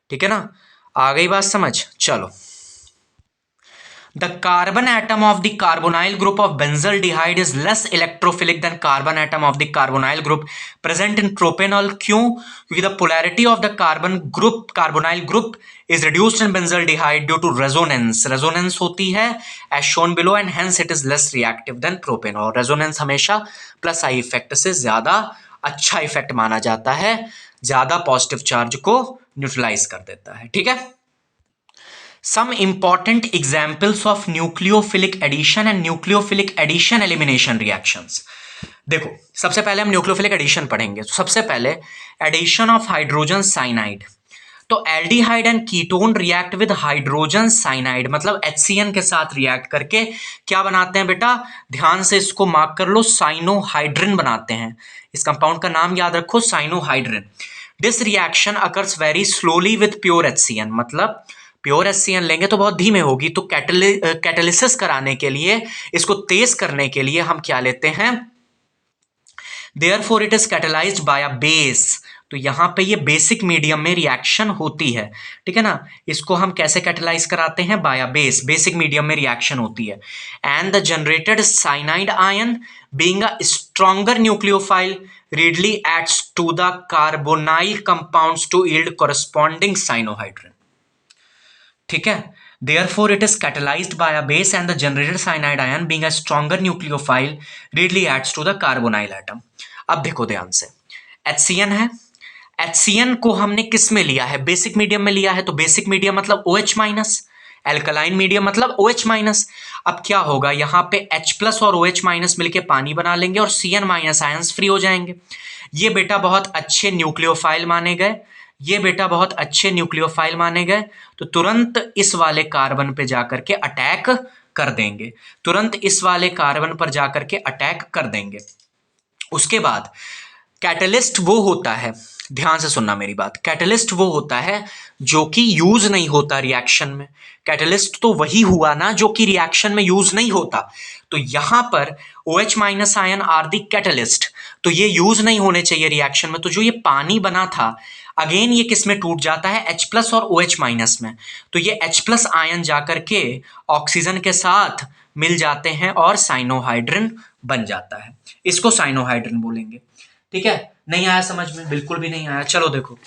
ठीक है ना, आ गई बात समझ। चलो, the carbon atom of the carbonyl group of benzaldehyde is less electrophilic than carbon atom of the carbonyl group present in propanol। क्यों? क्योंकि the polarity of the carbonyl group is reduced in benzaldehyde due to resonance। resonance होती है as shown below and hence it is less reactive than propanol। resonance हमेशा प्लस आई इफेक्ट से ज्यादा अच्छा इफेक्ट माना जाता है, ज्यादा पॉजिटिव चार्ज को न्यूट्रलाइज कर देता है। ठीक है, some important examples of nucleophilic addition and nucleophilic addition elimination reactions। देखो, सबसे पहले हम न्यूक्लियोफिलिक एडिशन पढ़ेंगे। तो सबसे पहले एडिशन ऑफ हाइड्रोजन साइनाइड। तो aldehyde and ketone react with hydrogen cyanide, मतलब HCN के साथ रिएक्ट करके क्या बनाते हैं बेटा, ध्यान से इसको मार्क कर लो, साइनोहाइड्रिन बनाते हैं। इस कंपाउंड का नाम याद रखो, cyanohydrin. This reaction occurs very slowly with pure HCN, मतलब प्योर HCN लेंगे तो बहुत धीमे होगी, तो कैटालिसिस कराने के लिए, इसको तेज करने के लिए हम क्या लेते हैं, therefore it is catalysed by a base. तो यहां पे ये बेसिक मीडियम में रिएक्शन होती है। ठीक है ना, इसको हम कैसे कैटलाइज कराते हैं, by a base, basic medium में रिएक्शन होती है। And the generated cyanide ion being a stronger nucleophile readily adds to the carbonyl compounds to yield corresponding cyanohydrin। ठीक है, therefore it is catalyzed by a base and the generated cyanide ion being a stronger nucleophile readily adds to the carbonyl atom। अब देखो ध्यान से, HCN है, HCN को हमने किस में लिया है, बेसिक मीडियम में लिया है। तो बेसिक मीडियम मतलब OH माइनस, एल्कलाइन मीडियम मतलब OH माइनस। अब क्या होगा, यहाँ पे H प्लस और OH माइनस मिलके पानी बना लेंगे और CN माइनस आयंस फ्री हो जाएंगे। ये बेटा बहुत अच्छे न्यूक्लियोफाइल माने गए, ये बेटा बहुत अच्छे न्यूक्लियोफाइल माने गए। तो तुरंत इस वाले कार्बन पे जाकर के अटैक कर देंगे, तुरंत इस वाले कार्बन पर जाकर के अटैक कर देंगे। उसके बाद कैटलिस्ट वो होता है, ध्यान से सुनना मेरी बात, कैटलिस्ट वो होता है जो कि यूज नहीं होता रिएक्शन में। कैटलिस्ट तो वही हुआ ना जो कि रिएक्शन में यूज नहीं होता। तो यहां पर OH minus ion are the catalyst, तो ये यूज नहीं होने चाहिए रिएक्शन में। तो जो ये पानी बना था, अगेन ये किस में टूट जाता है, H प्लस और OH माइनस में। तो ये H प्लस आयन जाकर के ऑक्सीजन के साथ मिल जाते हैं और साइनोहाइड्रिन बन जाता है, इसको साइनोहाइड्रिन बोलेंगे। ठीक है, नहीं आया समझ में, बिल्कुल भी नहीं आया। चलो देखो,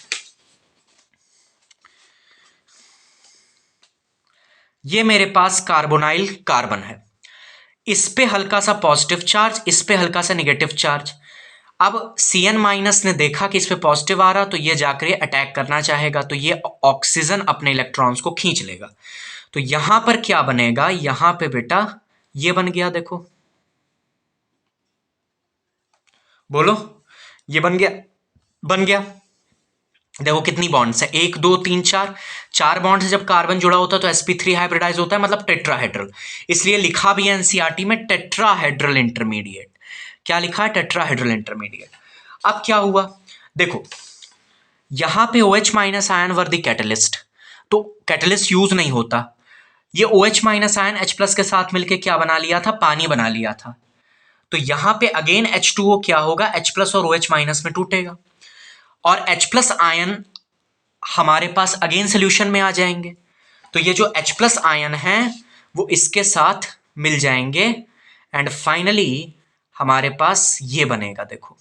ये मेरे पास कार्बोनाइल कार्बन है, इस पे हल्का सा पॉजिटिव चार्ज, इस पे हल्का सा नेगेटिव चार्ज। अब CN माइनस ने देखा कि इस पे पॉजिटिव आ रहा, तो ये जाकर ये अटैक करना चाहेगा, तो ये ऑक्सीजन अपने इलेक्ट्रॉन्स को खींच लेगा। तो यहां पर क्या बनेगा, यहां पे बेटा ये बन गया, देखो बोलो, ये बन गया, बन गया। देखो कितनी बॉन्ड्स है, 1 2 3 4, 4 बॉन्ड से जब कार्बन जुड़ा होता है तो sp3 हाइब्रिडाइज होता है, मतलब टेट्राहेड्रल। इसलिए लिखा भी है एनसीईआरटी में टेट्राहेड्रल इंटरमीडिएट। क्या लिखा है? Tetrahedral intermediate. अब क्या हुआ, देखो यहां पे OH minus ion were the catalyst, तो कैटलिस्ट यूज नहीं होता। ये OH minus ion H plus के साथ मिलके क्या बना लिया था? पानी बना लिया था। तो यहां पे अगेन H2O क्या होगा? H प्लस और OH माइनस में टूटेगा, और H प्लस आयन हमारे पास अगेन सोल्यूशन में आ जाएंगे। तो ये जो H प्लस आयन है वो इसके साथ मिल जाएंगे, एंड फाइनली हमारे पास ये बनेगा। देखो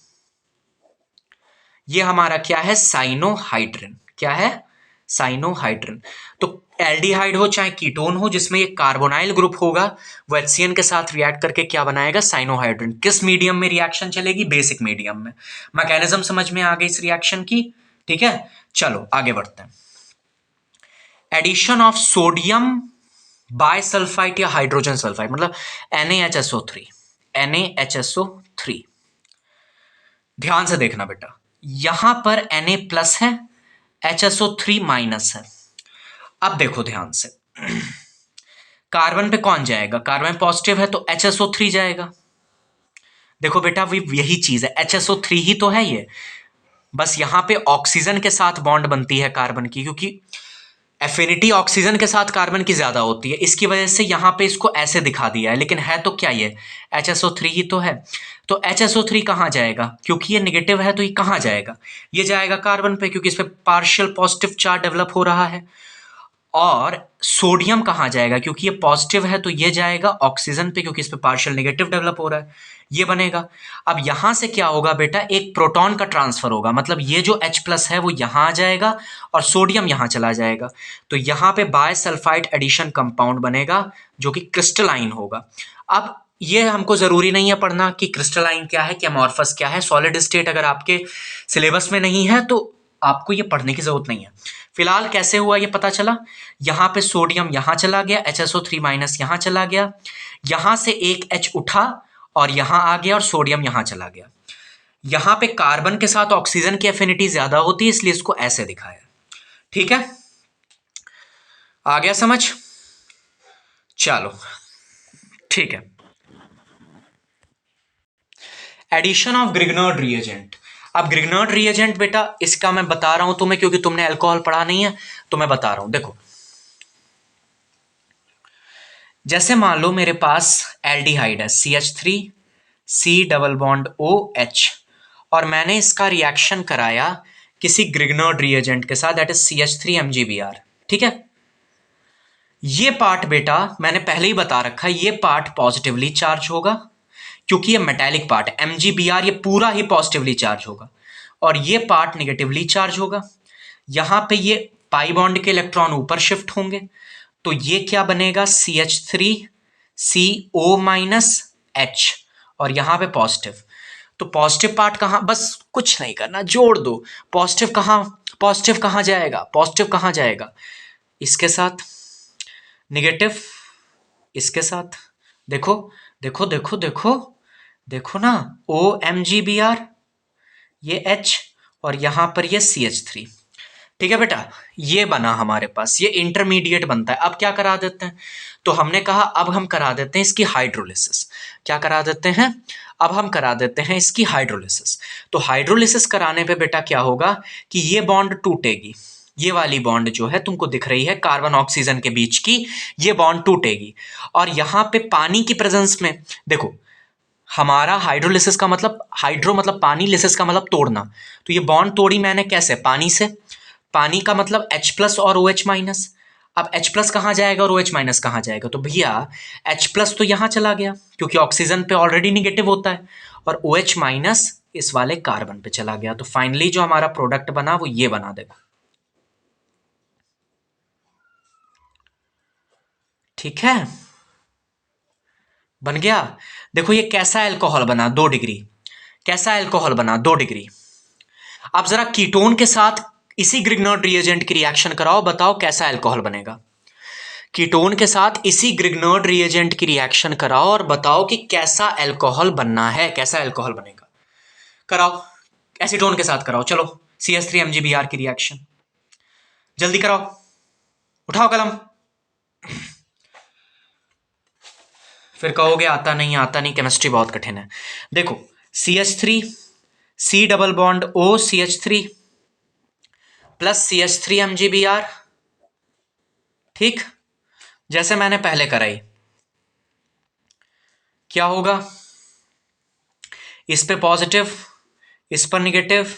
ये हमारा क्या है? साइनोहाइड्रिन। क्या है? साइनोहाइड्रिन। तो एल्डिहाइड हो चाहे कीटोन हो, जिसमें ये कार्बोनाइल ग्रुप होगा, वो HCN के साथ रिएक्ट करके क्या बनाएगा? साइनोहाइड्रिन। किस मीडियम में रिएक्शन चलेगी? बेसिक मीडियम में। मैकेनिज्म समझ में आ गई इस रिएक्शन की? ठीक है, चलो आगे बढ़ते हैं। एडिशन ऑफ सोडियम बायसल्फाइड या हाइड्रोजन सल्फाइड, मतलब NaHSO3। NaHSO3, ध्यान से देखना बेटा, यहां पर Na प्लस है, HSO3 माइनस है। अब देखो ध्यान से, कार्बन पे कौन जाएगा? कार्बन पॉजिटिव है तो HSO3 जाएगा। देखो बेटा वो यही चीज है, HSO3 ही तो है ये, बस यहां पे ऑक्सीजन के साथ बॉन्ड बनती है कार्बन की, क्योंकि एफिनिटी ऑक्सीजन के साथ कार्बन की ज्यादा होती है, इसकी वजह से यहां पे इसको ऐसे दिखा दिया है, लेकिन है तो क्या ये? HSO3 ही तो है। तो HSO3 कहां जाएगा? क्योंकि ये निगेटिव है तो ये कहां जाएगा? ये जाएगा कार्बन पे, क्योंकि इस पे पार्शियल पॉजिटिव चार्ज डेवलप हो रहा है। और सोडियम कहां जाएगा? क्योंकि ये पॉजिटिव है तो ये जाएगा ऑक्सीजन पे, क्योंकि इस पे पार्शियल नेगेटिव डेवलप हो रहा है, ये बनेगा। अब यहां से क्या होगा बेटा? एक प्रोटॉन का ट्रांसफर होगा, मतलब ये जो H प्लस है वो यहां आ जाएगा और सोडियम यहां चला जाएगा। तो यहां पे बायसल्फाइड एडिशन कंपाउंड बनेगा जो कि क्रिस्टलाइन होगा। अब ये हमको जरूरी नहीं है पढ़ना कि क्रिस्टलाइन क्या है, क्या अमॉर्फस क्या है। सॉलिड स्टेट अगर आपके सिलेबस में नहीं है तो आपको ये पढ़ने की जरूरत नहीं है। फिलहाल कैसे हुआ ये पता चला, यहां पे सोडियम यहां चला गया, HSO3 माइनस यहां चला गया, यहां से एक H उठा और यहां आ गया, और सोडियम यहां चला गया। यहां पे कार्बन के साथ ऑक्सीजन की एफिनिटी ज्यादा होती है, इसलिए इसको ऐसे दिखाया। ठीक है, आ गया समझ? चलो ठीक है। Addition of Grignard reagent. अब ग्रिग्नर्ड रिएजेंट बेटा इसका मैं बता रहा हूं तुम्हें, क्योंकि तुमने अल्कोहल पढ़ा नहीं है तो मैं बता रहा हूं। देखो जैसे मान लो मेरे पास एल्डिहाइड है CH3 C double bond OH, और मैंने इसका रिएक्शन कराया किसी ग्रिग्नर्ड रिएजेंट के साथ, दैट इज CH3 MgBr। ठीक है, ये पार्ट बेटा मैंने पहले ही बता रखा है, ये पार्ट पॉजिटिवली चार्ज होगा क्योंकि ये मेटालिक पार्ट है। MgBr ये पूरा ही पॉजिटिवली चार्ज होगा, और ये पार्ट निगेटिवली चार्ज होगा। यहां पे ये पाई बॉन्ड के इलेक्ट्रॉन ऊपर शिफ्ट होंगे, तो ये क्या बनेगा? CH3 CO माइनस H, और यहां पे पॉजिटिव। तो पॉजिटिव पार्ट कहां? बस कुछ नहीं करना, जोड़ दो। पॉजिटिव कहां? पॉजिटिव कहां जाएगा? पॉजिटिव कहां जाएगा? इसके साथ। निगेटिव इसके साथ। देखो देखो देखो देखो देखो ना, OMgBr ये H, और यहां पर ये CH3। ठीक है बेटा, ये बना हमारे पास, ये इंटरमीडिएट बनता है। अब क्या करा देते हैं? तो हमने कहा अब हम करा देते हैं इसकी हाइड्रोलिसिस। क्या करा देते हैं? अब हम करा देते हैं इसकी हाइड्रोलिसिस। तो हाइड्रोलिसिस कराने पे बेटा क्या होगा कि ये बॉन्ड टूटेगी, ये वाली बॉन्ड जो है तुमको दिख रही है कार्बन ऑक्सीजन के बीच की, ये बॉन्ड टूटेगी। और यहां पे पानी की प्रेजेंस में देखो, हमारा हाइड्रोलिसिस का मतलब, हाइड्रो मतलब पानी, लिसिस का मतलब तोड़ना। तो ये बॉन्ड तोड़ी मैंने कैसे? पानी से। पानी का मतलब H प्लस और OH माइनस। अब H प्लस कहाँ जाएगा और OH माइनस कहाँ जाएगा? तो भैया H प्लस तो यहाँ चला गया क्योंकि ऑक्सीजन पे ऑलरेडी निगेटिव होता है, और OH माइनस इस वाले कार्बन पे चला गया। तो फाइनली जो हमारा प्रोडक्ट बना वो ये बना। देखो ठीक है, बन गया। देखो ये कैसा अल्कोहल बना? 2 डिग्री। कैसा अल्कोहल बना? 2 डिग्री। अब जरा कीटोन के साथ इसी ग्रिग्नर्ड रिएजेंट की रिएक्शन कराओ, बताओ कैसा अल्कोहल बनेगा। कीटोन के साथ इसी ग्रिग्नर्ड रिएजेंट की रिएक्शन कराओ और बताओ कि कैसा अल्कोहल बनना है, कैसा अल्कोहल बनेगा। कराओ, एसीटोन के साथ कराओ, चलो CH3 MgBr की रिएक्शन जल्दी कराओ, उठाओ कलम। फिर कहोगे आता नहीं आता नहीं, केमिस्ट्री बहुत कठिन है। देखो CH3 C double bond O CH3 plus CH3 MgBr, ठीक, जैसे मैंने पहले कराई। क्या होगा, इस पे पॉजिटिव, इस पर निगेटिव,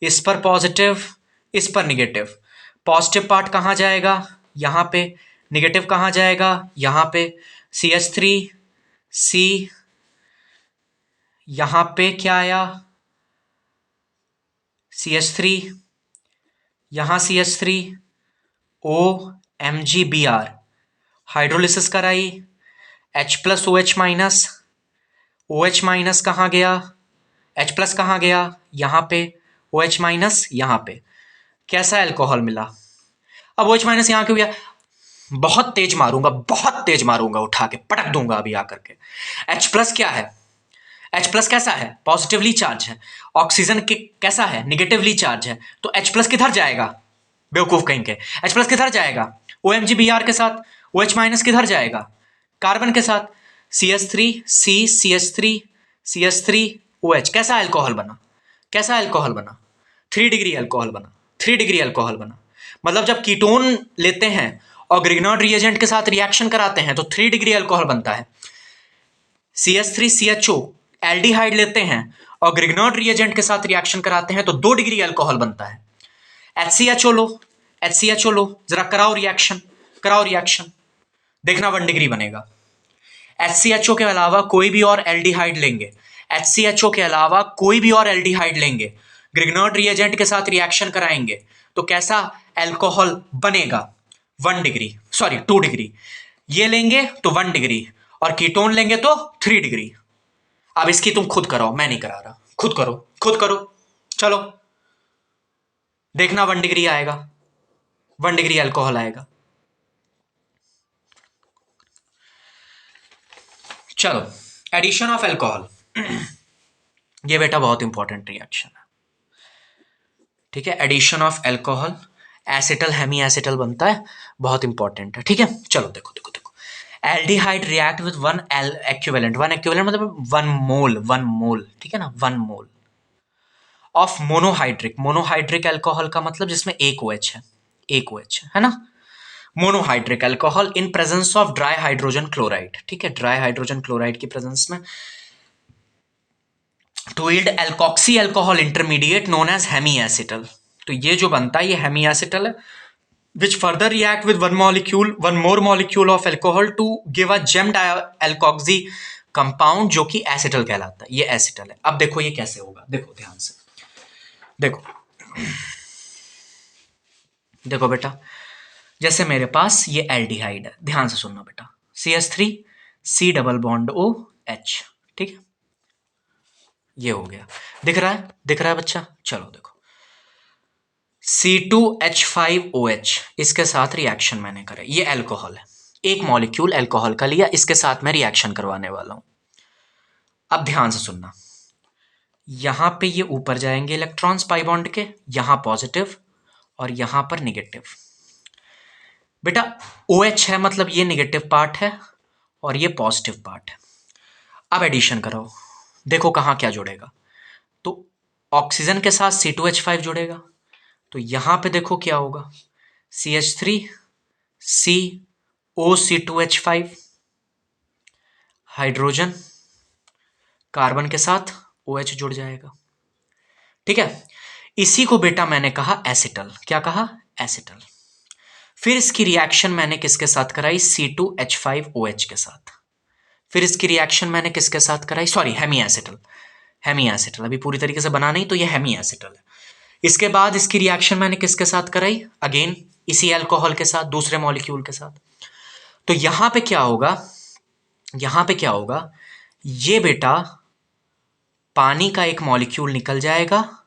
इस पर पॉजिटिव, इस पर निगेटिव। पॉजिटिव पार्ट कहाँ जाएगा, यहाँ पे। निगेटिव कहाँ जाएगा, यहाँ पे। CH3 C, यहाँ पे क्या आया, CH3, यहाँ CH3 O MgBr, हाइड्रोलिसिस कराई, H plus OH minus, OH minus कहाँ गया, H प्लस कहाँ गया, यहाँ पे, OH माइनस यहाँ पे। कैसा एल्कोहल मिला। अब OH माइनस यहाँ क्यों गया, बहुत तेज मारूंगा, बहुत तेज मारूंगा, उठा के पटक दूंगा अभी आकर के। H प्लस क्या है, H प्लस कैसा है, पॉजिटिवली चार्ज है। ऑक्सीजन के कैसा है, निगेटिवली चार्ज है। तो H प्लस किधर जाएगा, बेवकूफ कहीं के, H प्लस किधर जाएगा, OMgBr के साथ। OH माइनस किधर जाएगा, कार्बन के साथ। CH3 C CH3 CH3 OH। कैसा एल्कोहल बना, कैसा एल्कोहल बना, 3 डिग्री एल्कोहल बना, 3 डिग्री एल्कोहल बना। मतलब जब कीटोन लेते हैं और ग्रिग्नॉर्ड रिएजेंट के साथ रिएक्शन कराते हैं तो 3 डिग्री एल्कोहल बनता है। CH3CHO एल्डिहाइड लेते हैं और ग्रिग्नॉर्ड रिएजेंट के साथ रिएक्शन कराते हैं तो 2 डिग्री एल्कोहल बनता है। HCHO लो, HCHO लो, जरा कराओ रिएक्शन, कराओ रिएक्शन, देखना 1 डिग्री बनेगा। HCHO के अलावा कोई भी और एल्डिहाइड लेंगे, HCHO के अलावा कोई भी और एल्डिहाइड लेंगे, ग्रिग्नॉर्ड रिएजेंट के साथ रिएक्शन कराएंगे तो कैसा एल्कोहल बनेगा, 1 डिग्री, सॉरी 2 डिग्री। ये लेंगे तो 1 डिग्री और कीटोन लेंगे तो 3 डिग्री। अब इसकी तुम खुद कराओ, मैं नहीं करा रहा, खुद करो, खुद करो, चलो देखना 1 डिग्री आएगा, 1 डिग्री अल्कोहल आएगा। चलो एडिशन ऑफ अल्कोहल, ये बेटा बहुत इंपॉर्टेंट रिएक्शन है, ठीक है। Addition of alcohol, acetal hemiacetal बनता है, बहुत इंपॉर्टेंट है, ठीक है। चलो देखो देखो देखो, aldehyde react with one equivalent, one equivalent मतलब 1 मोल, 1 मोल, ठीक है ना, 1 mole of monohydric, monohydric alcohol का मतलब जिसमें एक OH है, एक OH है ना, monohydric alcohol in presence of dry hydrogen chloride, ठीक है, ड्राई हाइड्रोजन क्लोराइड की प्रेजेंस में, to yield alkoxy alcohol intermediate known as hemiacetal. तो ये जो बनता है ये हेमी एसिटल है, which further react with one more molecule of alcohol to give a gemmed alkoxy compound जो कि एसिटल कहलाता है, ये एसिटल है। अब देखो ये कैसे होगा, देखो ध्यान से, देखो देखो बेटा, जैसे मेरे पास ये एल्डिहाइड है, ध्यान से सुनना बेटा, CH3 C double bond OH, ठीक है, ये हो गया, दिख रहा है, दिख रहा है बच्चा। चलो देखो C2H5OH, इसके साथ रिएक्शन मैंने करा, ये अल्कोहल है, एक मॉलिक्यूल अल्कोहल का लिया, इसके साथ मैं रिएक्शन करवाने वाला हूं। अब ध्यान से सुनना, यहां पे ये ऊपर जाएंगे इलेक्ट्रॉन्स पाई बॉन्ड के, यहां पॉजिटिव और यहां पर निगेटिव। बेटा OH है मतलब ये निगेटिव पार्ट है और ये पॉजिटिव पार्ट है। अब एडिशन करो, देखो कहां क्या जुड़ेगा, तो ऑक्सीजन के साथ C2H5 जुड़ेगा, तो यहां पे देखो क्या होगा, CH3 C OC2H5, hydrogen carbon के साथ OH जुड़ जाएगा, ठीक है। इसी को बेटा मैंने कहा एसिटल, क्या कहा, एसिटल। फिर इसकी रिएक्शन मैंने किसके साथ कराई, C2H5OH के साथ। फिर इसकी रिएक्शन मैंने किसके साथ कराई, sorry hemiacetal, hemiacetal अभी पूरी तरीके से बना नहीं, तो ये हेमी एसिटल है। इसके बाद इसकी रिएक्शन मैंने किसके साथ कराई, अगेन इसी अल्कोहल के साथ, दूसरे मॉलिक्यूल के साथ। तो यहां पे क्या होगा, यहां पे क्या होगा, ये बेटा पानी का एक मॉलिक्यूल निकल जाएगा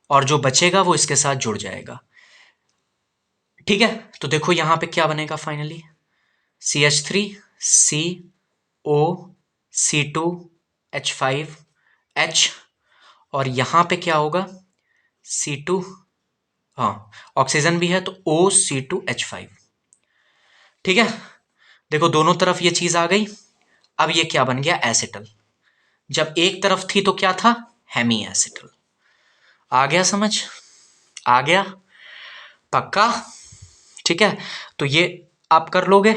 और जो बचेगा वो इसके साथ जुड़ जाएगा, ठीक है। तो देखो यहां पे क्या बनेगा finally, CH3 C O C2H5H और यहां पे क्या होगा, C2, हाँ ऑक्सीजन भी है तो OC2H5। ठीक है, देखो दोनों तरफ ये चीज आ गई। अब ये क्या बन गया, एसिटल। जब एक तरफ थी तो क्या था, हेमी एसिटल। आ गया समझ, आ गया, पक्का। ठीक है, तो ये आप कर लोगे।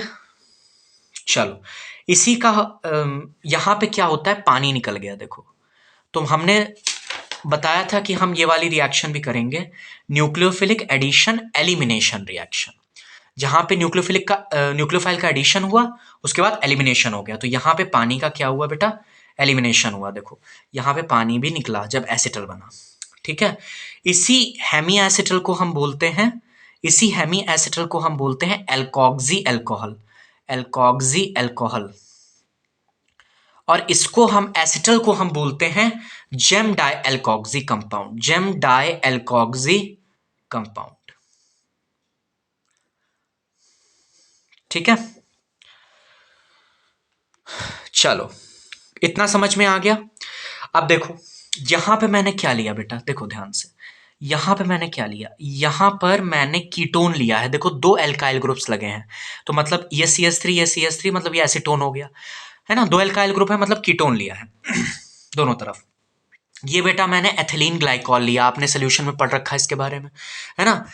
चलो, इसी का यहां पे क्या होता है, पानी निकल गया। देखो, तो हमने बताया था कि हम ये वाली रिएक्शन भी करेंगे, न्यूक्लियोफिलिक एडिशन एलिमिनेशन रिएक्शन, जहां पे न्यूक्लियोफाइल का एडिशन हुआ, उसके बाद एलिमिनेशन हो गया। तो यहां पे पानी का क्या हुआ बेटा, एलिमिनेशन हुआ। देखो यहां पे पानी भी निकला जब एसिटल बना। ठीक है, इसी हेमी एसिटल को हम बोलते हैं, इसी हेमी एसिटल को हम बोलते हैं एल्कोक्सी अल्कोहल, एल्कोक्सी अल्कोहल। और इसको हम एसिटल को हम बोलते हैं gem dialkoxy compound, gem dialkoxy compound. ठीक है, चलो इतना समझ में आ गया। अब देखो यहां पे मैंने क्या लिया बेटा, देखो ध्यान से, यहां पे मैंने क्या लिया, यहां पर मैंने कीटोन लिया है। देखो दो एल्काइल ग्रुप्स लगे हैं, तो मतलब ये CH3, ये CH3, मतलब ये एसीटोन हो गया, है ना। दो एल्काइल ग्रुप है मतलब कीटोन लिया है दोनों तरफ। ये बेटा मैंने एथिलीन ग्लाइकॉल लिया, आपने सोल्यूशन में पढ़ रखा है इसके बारे में, है ना,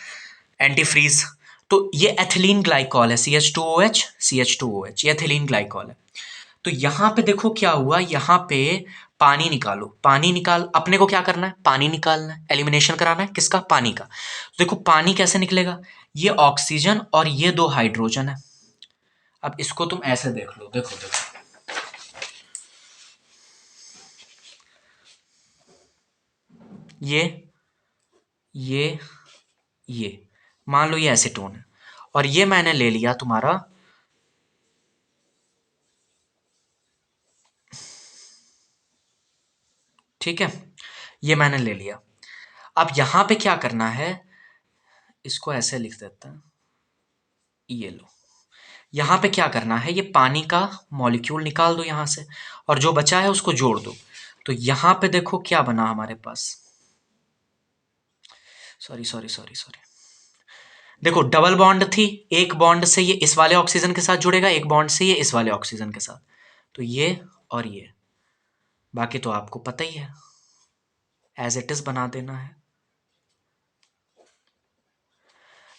एंटी फ्रीज। तो ये एथिलीन ग्लाइकॉल है, CH2OH, CH2OH, ये एथिलीन ग्लाइकॉल है। तो यहां पे देखो क्या हुआ, यहां पे पानी निकालो, पानी निकाल, अपने को क्या करना है, पानी निकालना है, एलिमिनेशन कराना है किसका, पानी का। तो देखो पानी कैसे निकलेगा, ये ऑक्सीजन और ये दो हाइड्रोजन है। अब इसको तुम ऐसे देख लो, देखो देखो, ये ये ये मान लो ये एसीटोन है, और ये मैंने ले लिया तुम्हारा, ठीक है, ये मैंने ले लिया। अब यहां पे क्या करना है, इसको ऐसे लिख देता है, ये लो, यहां पे क्या करना है, ये पानी का मॉलिक्यूल निकाल दो यहां से, और जो बचा है उसको जोड़ दो। तो यहां पे देखो क्या बना हमारे पास, सॉरी सॉरी सॉरी सॉरी, देखो डबल बॉन्ड थी, एक बॉन्ड से ये इस वाले ऑक्सीजन के साथ जुड़ेगा, एक बॉन्ड से ये इस वाले ऑक्सीजन के साथ, तो ये और ये, बाकी तो आपको पता ही है, एज इट इज बना देना है।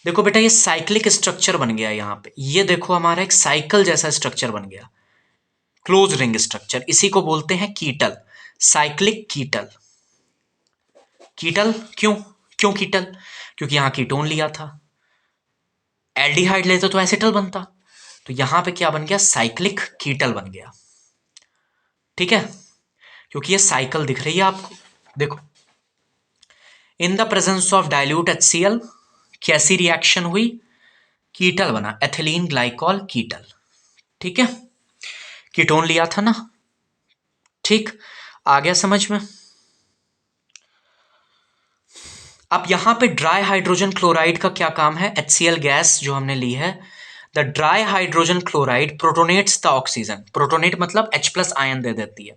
देखो बेटा ये साइक्लिक स्ट्रक्चर बन गया यहां पे, ये देखो हमारा एक साइकिल जैसा स्ट्रक्चर बन गया, क्लोज रिंग स्ट्रक्चर, इसी को बोलते हैं कीटल, साइक्लिक कीटल। कीटल क्यों, क्यों कीटल, क्योंकि यहां कीटोन लिया था, एल्डिहाइड लेते तो एसिटल बनता, तो यहां पे क्या बन गया, साइक्लिक कीटल बन गया। ठीक है, क्योंकि ये साइकिल दिख रही है आपको। देखो इन the presence of dilute HCl कैसी रिएक्शन हुई, कीटल बना, एथिलीन ग्लाइकॉल कीटल। ठीक है, कीटोन लिया था ना, ठीक, आ गया समझ में। अब यहां पे ड्राई हाइड्रोजन क्लोराइड का क्या काम है, HCl गैस जो हमने ली है, the dry hydrogen chloride protonates the oxygen, protonate मतलब H+ आयन दे देती है,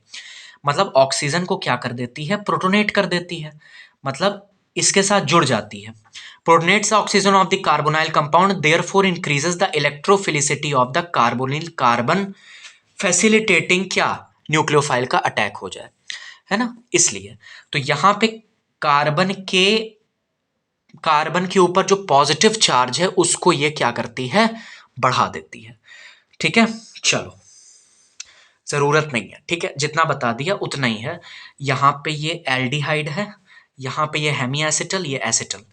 मतलब ऑक्सीजन को क्या कर देती है, प्रोटोनेट कर देती है, मतलब इसके साथ जुड़ जाती है। Protonates the oxygen of the carbonyl compound therefore increases the electrophilicity of the carbonyl carbon, facilitating क्या, न्यूक्लियोफाइल का अटैक हो जाए, है ना, इसलिए। तो यहां पे कार्बन के, कार्बन के ऊपर जो पॉजिटिव चार्ज है उसको ये क्या करती है, बढ़ा देती है। ठीक है, चलो जरूरत नहीं है, ठीक है, जितना बता दिया उतना ही है। यहां पे ये एल्डिहाइड है, यहां पे ये हेमी एसिटल, ये एसिटल,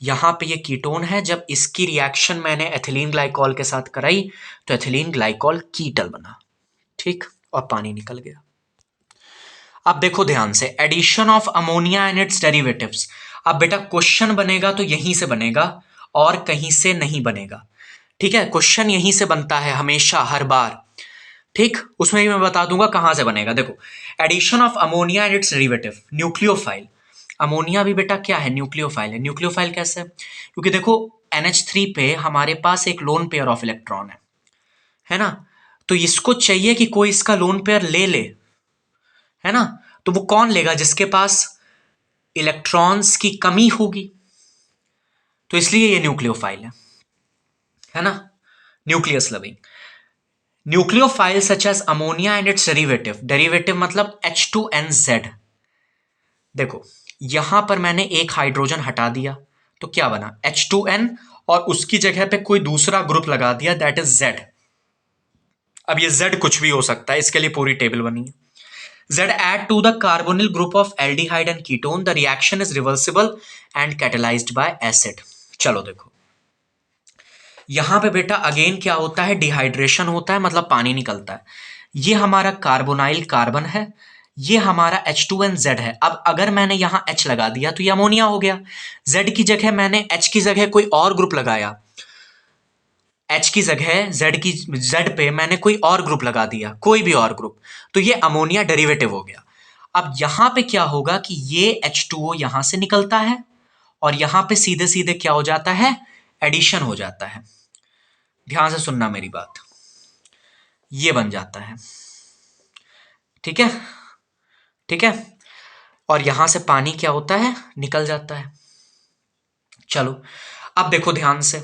यहां पे ये कीटोन है। जब इसकी रिएक्शन मैंने एथिलीन ग्लाइकॉल के साथ कराई तो एथिलीन ग्लाइकॉल कीटल बना, ठीक, और पानी निकल गया। अब देखो ध्यान से, addition of ammonia and its derivatives. अब बेटा क्वेश्चन बनेगा तो यहीं से बनेगा और कहीं से नहीं बनेगा, ठीक है, क्वेश्चन यहीं से बनता है हमेशा हर बार, ठीक, उसमें भी मैं बता दूंगा कहां से बनेगा। देखो addition of ammonia and its derivative, nucleophile, ammonia भी बेटा क्या है, न्यूक्लियोफाइल है। न्यूक्लियोफाइल कैसे, क्योंकि देखो NH3 पे हमारे पास एक लोन पेयर ऑफ इलेक्ट्रॉन है ना, तो इसको चाहिए कि कोई इसका लोन पेयर ले ले, है ना, तो वो कौन लेगा, जिसके पास इलेक्ट्रॉन्स की कमी होगी, तो इसलिए ये न्यूक्लियोफाइल है ना, nucleus loving. Nucleophile such as ammonia and its derivative, derivative मतलब H2NZ। देखो यहां पर मैंने एक हाइड्रोजन हटा दिया तो क्या बना H2N, और उसकी जगह पे कोई दूसरा ग्रुप लगा दिया दैट इज Z। अब ये Z कुछ भी हो सकता है, इसके लिए पूरी टेबल बनी है। Z add to the carbonyl group of aldehyde and ketone, the reaction is reversible and catalyzed by acid। चलो देखो यहां पे बेटा अगेन क्या होता है, डिहाइड्रेशन होता है, मतलब पानी निकलता है। ये हमारा कार्बोनाइल कार्बन है, ये हमारा H2NZ है। अब अगर मैंने यहां H लगा दिया तो ये अमोनिया हो गया। Z की जगह मैंने H की जगह कोई और ग्रुप लगाया, H की जगह Z पे मैंने कोई और ग्रुप लगा दिया, कोई भी और ग्रुप, तो ये अमोनिया डेरिवेटिव हो गया। अब यहां पे क्या होगा कि ये H2O यहां से निकलता है और यहां पे सीधे सीधे क्या हो जाता है, एडिशन हो जाता है। ध्यान से सुनना मेरी बात, ये बन जाता है, ठीक है, ठीक है, और यहां से पानी क्या होता है, निकल जाता है। चलो अब देखो ध्यान से,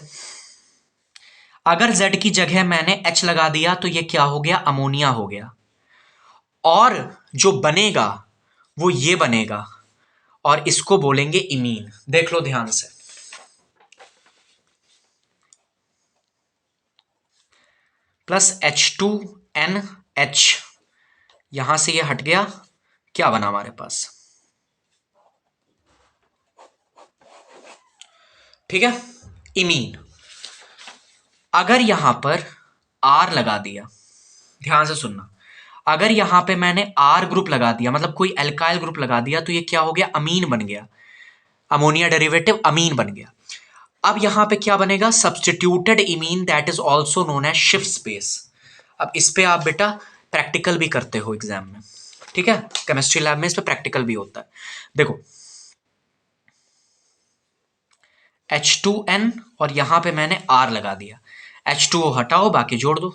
अगर Z की जगह मैंने H लगा दिया तो ये क्या हो गया, अमोनिया हो गया, और जो बनेगा वो ये बनेगा और इसको बोलेंगे इमीन। देख लो ध्यान से, प्लस H2NH, यहां से ये हट गया, क्या बना हमारे पास, ठीक है, इमीन। अगर यहां पर R लगा दिया, ध्यान से सुनना, अगर यहां पे मैंने R ग्रुप लगा दिया, मतलब कोई एल्काइल ग्रुप लगा दिया, तो ये क्या हो गया, अमीन बन गया, अमोनिया डेरिवेटिव अमीन बन गया। अब यहां पे क्या बनेगा, substituted imine that is also known as शिफ्ट स्पेस। अब इस पे आप बेटा प्रैक्टिकल भी करते हो एग्जाम में, ठीक है, केमिस्ट्री लैब में इस पे प्रैक्टिकल भी होता है। देखो H2N और यहां पे मैंने R लगा दिया, H2O हटाओ बाकी जोड़ दो,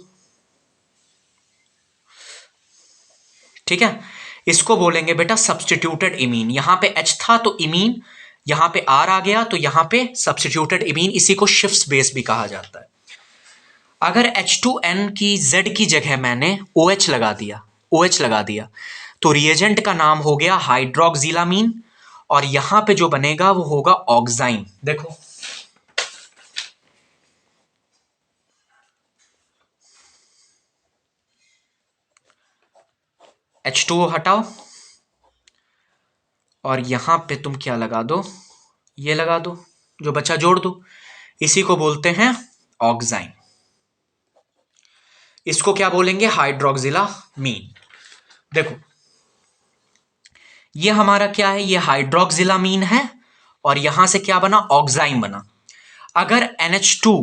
ठीक है, इसको बोलेंगे बेटा सब्सटीट्यूटेड इमीन। यहां पे H था तो इमीन, यहां पे R आ गया तो यहां पे सब्सटीट्यूटेड इमीन, इसी को शिफ्ट बेस भी कहा जाता है। अगर H2N की Z की जगह मैंने OH लगा दिया, OH लगा दिया, तो रिएजेंट का नाम हो गया हाइड्रोक्सिलामीन, और यहां पे जो बनेगा वो होगा ऑक्साइन। देखो H2O हटाओ और यहां पे तुम क्या लगा दो, ये लगा दो, जो बचा जोड़ दो, इसी को बोलते हैं ऑक्साइन। इसको क्या बोलेंगे, हाइड्रोक्सिलामीन। देखो ये हमारा क्या है, ये हाइड्रोक्सिलामीन है, और यहां से क्या बना, ऑक्साइन बना। अगर NH2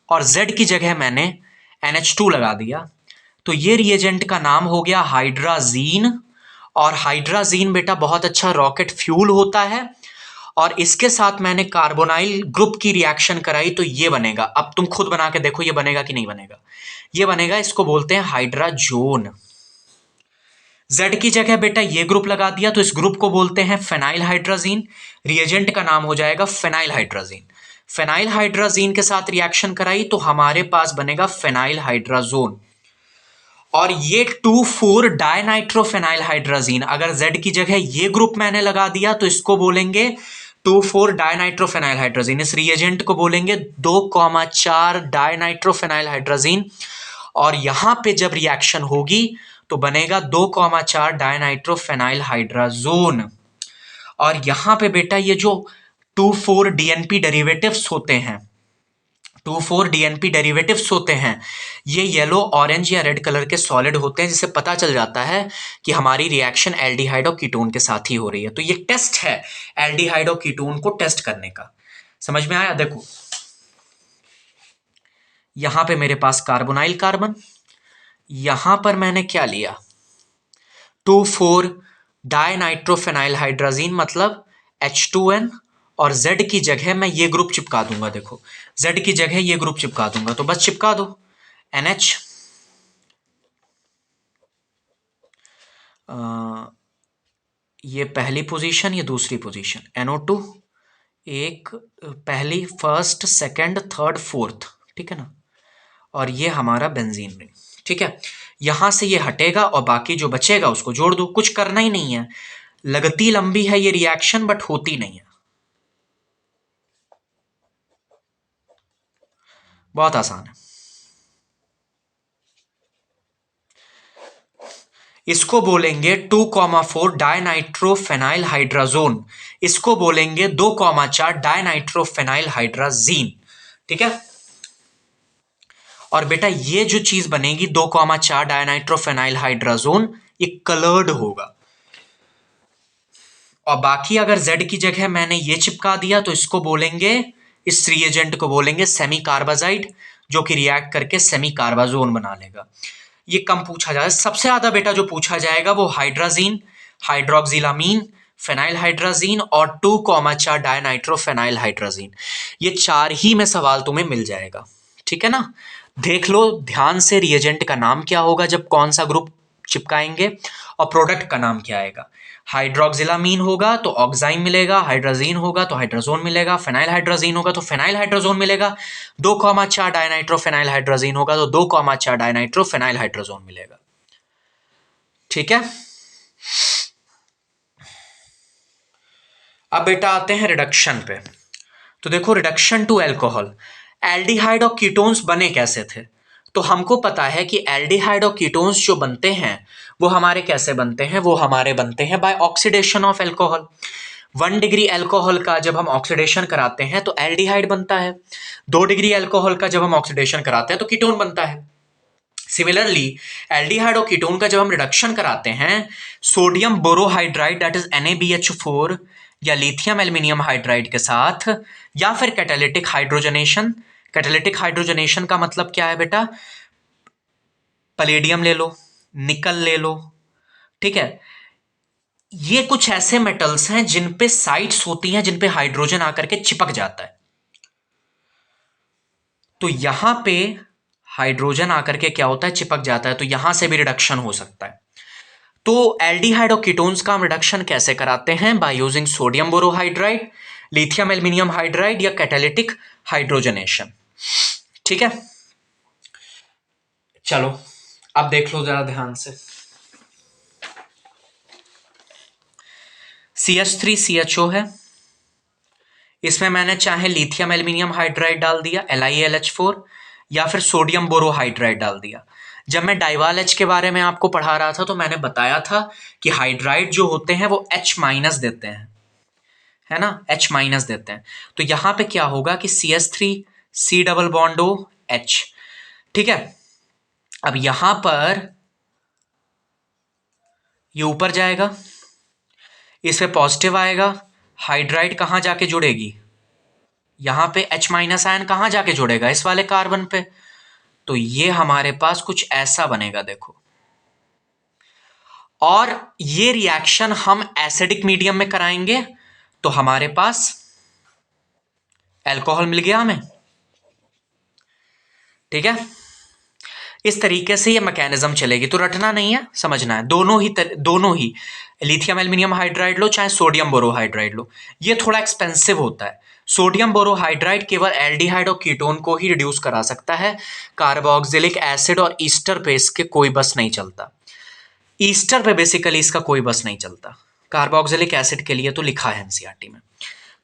और Z की जगह मैंने NH2 लगा दिया तो ये रिएजेंट का नाम हो गया हाइड्राजीन, और हाइड्राजीन बेटा बहुत अच्छा रॉकेट फ्यूल होता है, और इसके साथ मैंने कार्बोनाइल ग्रुप की रिएक्शन कराई तो ये बनेगा। अब तुम खुद बना के देखो ये बनेगा कि नहीं बनेगा, ये बनेगा, इसको बोलते हैं हाइड्राजोन। Z की जगह बेटा ये ग्रुप लगा दिया तो इस ग्रुप को बोलते हैं फेनाइल हाइड्राजीन, रिएजेंट का नाम हो जाएगा फेनाइल हाइड्राजीन। फेनाइल हाइड्राजीन के साथ रिएक्शन कराई तो हमारे पास बनेगा फेनाइल हाइड्राजोन। और ये 2,4 डायनाइट्रोफेनाइल हाइड्राजीन, अगर Z की जगह ये ग्रुप मैंने लगा दिया तो इसको बोलेंगे 2,4 डायनाइट्रोफेनाइल हाइड्राजीन। इस रिएजेंट को बोलेंगे 2,4 डायनाइट्रोफेनाइल हाइड्राजीन, और यहां पे जब रिएक्शन होगी तो बनेगा 2,4 डायनाइट्रोफेनाइल हाइड्राजोन। और यहां पे बेटा ये जो 2,4 डीएनपी डेरिवेटिव्स होते हैं, 2,4 डीएनपी डेरिवेटिव्स होते हैं, ये येलो ऑरेंज या रेड कलर के सॉलिड होते हैं, जिससे पता चल जाता है कि हमारी रिएक्शन एल्डिहाइड और कीटोन के साथ ही हो रही है। तो ये टेस्ट है एल्डिहाइड और कीटोन को टेस्ट करने का। समझ में आया? देखो यहां पे मेरे पास कार्बोनाइल कार्बन, यहां पर मैंने क्या लिया, 2,4 डायनाइट्रोफेनाइल हाइड्राजीन मतलब H2N, और Z की जगह मैं ये ग्रुप चिपका दूंगा। देखो Z की जगह ये ग्रुप चिपका दूंगा, तो बस चिपका दो NH, ये पहली पोजीशन, ये दूसरी पोजीशन, NO2 एक, पहली, फर्स्ट, सेकंड, थर्ड, फोर्थ, ठीक है ना। और ये हमारा बेंजीन रिंग, ठीक है। यहां से ये हटेगा और बाकी जो बचेगा उसको जोड़ दो, कुछ करना ही नहीं है। लगती लंबी है ये रिएक्शन बट होती नहीं है, बहुत आसान है। इसको बोलेंगे 2,4 डायनाइट्रोफेनाइल हाइड्राजोन, इसको बोलेंगे 2,4 डायनाइट्रोफेनाइल हाइड्राजीन, ठीक है। और बेटा ये जो चीज बनेगी 2,4 डायनाइट्रोफेनाइल हाइड्राजोन, ये कलर्ड होगा। और बाकी अगर Z की जगह मैंने ये चिपका दिया तो इसको बोलेंगे, इस रिएजेंट को बोलेंगे सेमी कार्बाजाइड, जो कि रिएक्ट करके सेमी कार्बाजोन बना लेगा। ये कम पूछा जाए, सबसे ज्यादा बेटा जो पूछा जाएगा वो हाइड्राजीन, हाइड्रोक्सिलामीन, फेनाइल हाइड्राजीन और 2,4 डायनाइट्रोफेनाइल हाइड्राजीन, ये चार ही में सवाल तुम्हें मिल जाएगा, ठीक है ना। देख लो ध्यान से रिएजेंट का नाम क्या होगा जब कौन सा ग्रुप चिपकाएंगे, और प्रोडक्ट का नाम क्या आएगा। हाइड्रोक्सिलामीन होगा तो ऑक्साइम मिलेगा, हाइड्राजीन होगा तो हाइड्रोजोन मिलेगा, फेनाइल हाइड्राजीन होगा तो फेनाइल हाइड्रोजोन मिलेगा, 2,4 डायनाइट्रोफेनाइल हाइड्राजीन होगा तो 2,4 डायनाइट्रोफेनाइल हाइड्रोजोन मिलेगा, ठीक है। अब बेटा आते हैं रिडक्शन पे। तो देखो रिडक्शन टू एल्कोहल, एल्डिहाइड और कीटोन्स बने कैसे थे। तो हमको पता है कि एल्डिहाइड और कीटोन्स जो बनते हैं वो हमारे कैसे बनते हैं, वो हमारे बनते हैं by oxidation of alcohol. 1 degree alcohol का जब हम ऑक्सीडेशन कराते हैं तो एल्डिहाइड बनता है, 2 डिग्री एल्कोहल का जब हम ऑक्सीडेशन कराते हैं तो कीटोन बनता है। सिमिलरली एल्डिहाइड और कीटोन का जब हम रिडक्शन कराते हैं, sodium borohydride that is NaBH4 या लिथियम एल्यूमिनियम हाइड्राइड के साथ, या फिर कैटालिटिक हाइड्रोजनेशन। कैटालिटिक हाइड्रोजनेशन का मतलब क्या है बेटा, पलेडियम ले लो, निकल ले लो, ठीक है। ये कुछ ऐसे मेटल्स हैं जिन पे साइट्स होती हैं जिन पे हाइड्रोजन आकर के चिपक जाता है। तो यहां पे हाइड्रोजन आकर के क्या होता है, चिपक जाता है, तो यहां से भी रिडक्शन हो सकता है। तो एल्डिहाइड और कीटोन्स का हम रिडक्शन कैसे कराते हैं, by using sodium borohydride, lithium aluminium hydride या कैटालिटिक हाइड्रोजनेशन, ठीक है। चलो अब देख लो जरा ध्यान से, CH3CHO है, इसमें मैंने चाहे लिथियम एल्यूमिनियम हाइड्राइड डाल दिया LiAlH4, या फिर सोडियम बोरोहाइड्राइड डाल दिया। जब मैं डाइवाल H के बारे में आपको पढ़ा रहा था तो मैंने बताया था कि हाइड्राइड जो होते हैं वो H- देते हैं, है ना, H- देते हैं। तो यहां पे क्या होगा कि CH3 C double bond O H, ठीक है। अब यहां पर ये ऊपर जाएगा, इस पे पॉजिटिव आएगा, हाइड्राइड कहां जाके जुड़ेगी, यहां पे H- आयन कहां जाके जुड़ेगा, इस वाले कार्बन पे। तो ये हमारे पास कुछ ऐसा बनेगा देखो। और ये रिएक्शन हम एसिडिक मीडियम में कराएंगे तो हमारे पास अल्कोहल मिल गया हमें, ठीक है। इस तरीके से ये मैकेनिज्म चलेगी, तो रटना नहीं है, समझना है। दोनों ही लिथियम एल्यूमिनियम हाइड्राइड लो चाहे सोडियम बोरोहाइड्राइड लो, ये थोड़ा एक्सपेंसिव होता है। सोडियम बोरोहाइड्राइड केवल एल्डिहाइड और कीटोन को ही रिड्यूस करा सकता है, कार्बोक्सिलिक एसिड और ईस्टर पे इसके कोई बस नहीं चलता। ईस्टर पे बेसिकली इसका कोई बस नहीं चलता, कार्बोक्सिलिक एसिड के लिए तो लिखा है एनसीईआरटी में।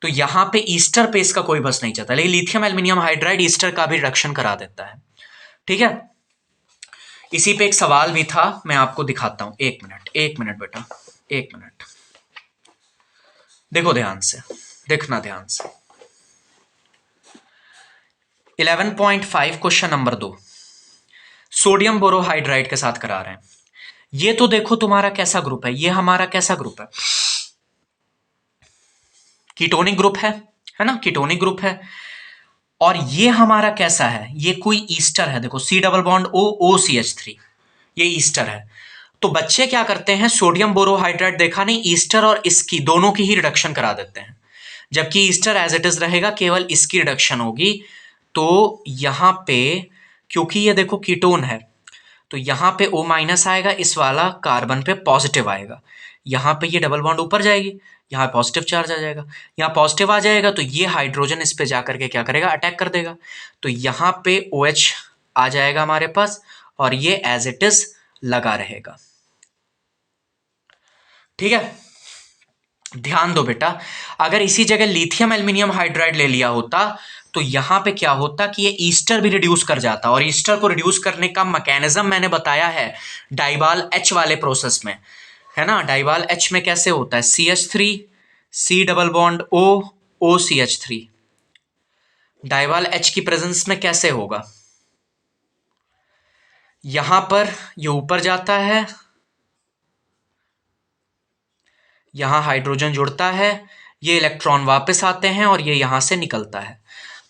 तो यहां पे ईस्टर पे इसका कोई बस नहीं चलता, लेकिन लिथियम एल्यूमिनियम हाइड्राइड ईस्टर का भी रिडक्शन करा देता है, ठीक है। इसी पे एक सवाल भी था, मैं आपको दिखाता हूं, एक मिनट बेटा, एक मिनट, देखो ध्यान से, देखना ध्यान से। 11.5 क्वेश्चन नंबर 2 सोडियम बोरोहाइड्राइड के साथ करा रहे हैं। ये तो देखो तुम्हारा कैसा ग्रुप है, ये हमारा कैसा ग्रुप है, कीटोनिक ग्रुप है ना, कीटोनिक ग्रुप है। और ये हमारा कैसा है, ये कोई ईस्टर है, देखो C double bond O OCH3, ये ईस्टर है। तो बच्चे क्या करते हैं, सोडियम बोरोहाइड्राइड देखा नहीं, ईस्टर और इसकी दोनों की ही रिडक्शन करा देते हैं, जबकि ईस्टर एज इट इज रहेगा, केवल इसकी रिडक्शन होगी। तो यहां पे क्योंकि ये देखो कीटोन है तो यहां पे O- आएगा, इस वाला कार्बन पे पॉजिटिव आएगा, यहाँ पे ये डबल बॉन्ड ऊपर जाएगी, यहाँ पॉजिटिव चार्ज आ जाएगा, यहाँ पॉजिटिव आ जाएगा तो ये हाइड्रोजन इस पे जाकर के क्या करेगा, अटैक कर देगा। तो यहाँ पे OH आ जाएगा हमारे पास और ये एज इट इज लगा रहेगा। ठीक है, ध्यान दो बेटा, अगर इसी जगह लिथियम एल्यूमिनियम हाइड्राइड ले लिया होता तो यहां पे क्या होता कि ये ईस्टर भी रिड्यूस कर जाता, और ईस्टर को रिड्यूस करने का मैकेनिज्म मैंने बताया है डाइबाल H वाले प्रोसेस में, है ना। डाइबाल H में कैसे होता है, CH3 C double bond O OCH3। डाइबाल H की प्रेजेंस में कैसे होगा, यहां पर ये ऊपर जाता है, यहां हाइड्रोजन जुड़ता है, ये इलेक्ट्रॉन वापस आते हैं और ये यहां से निकलता है,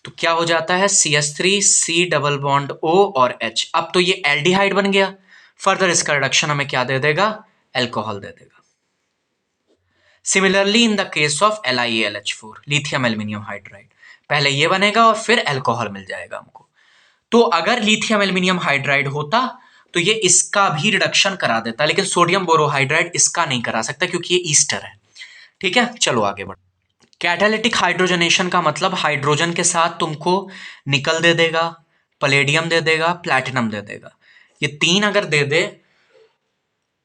तो क्या हो जाता है CH3 C double bond O और H। अब तो ये एल्डिहाइड बन गया, फर्दर इसका रिडक्शन हमें क्या दे देगा, एल्कोहल दे देगा। Similarly in the case of LiAlH4 lithium aluminium hydride, पहले ये बनेगा और फिर एल्कोहल मिल जाएगा हमको। तो अगर लिथियम एल्यूमिनियम हाइड्राइड होता तो ये इसका भी रिडक्शन करा देता, लेकिन सोडियम बोरोहाइड्राइड इसका नहीं करा सकता क्योंकि ये ईस्टर है। ठीक है, चलो आगे बढ़ो। कैटालिटिक हाइड्रोजनेशन का मतलब हाइड्रोजन के साथ तुमको निकल दे देगा, पलेडियम दे देगा, प्लैटिनम दे देगा। ये तीन अगर दे दे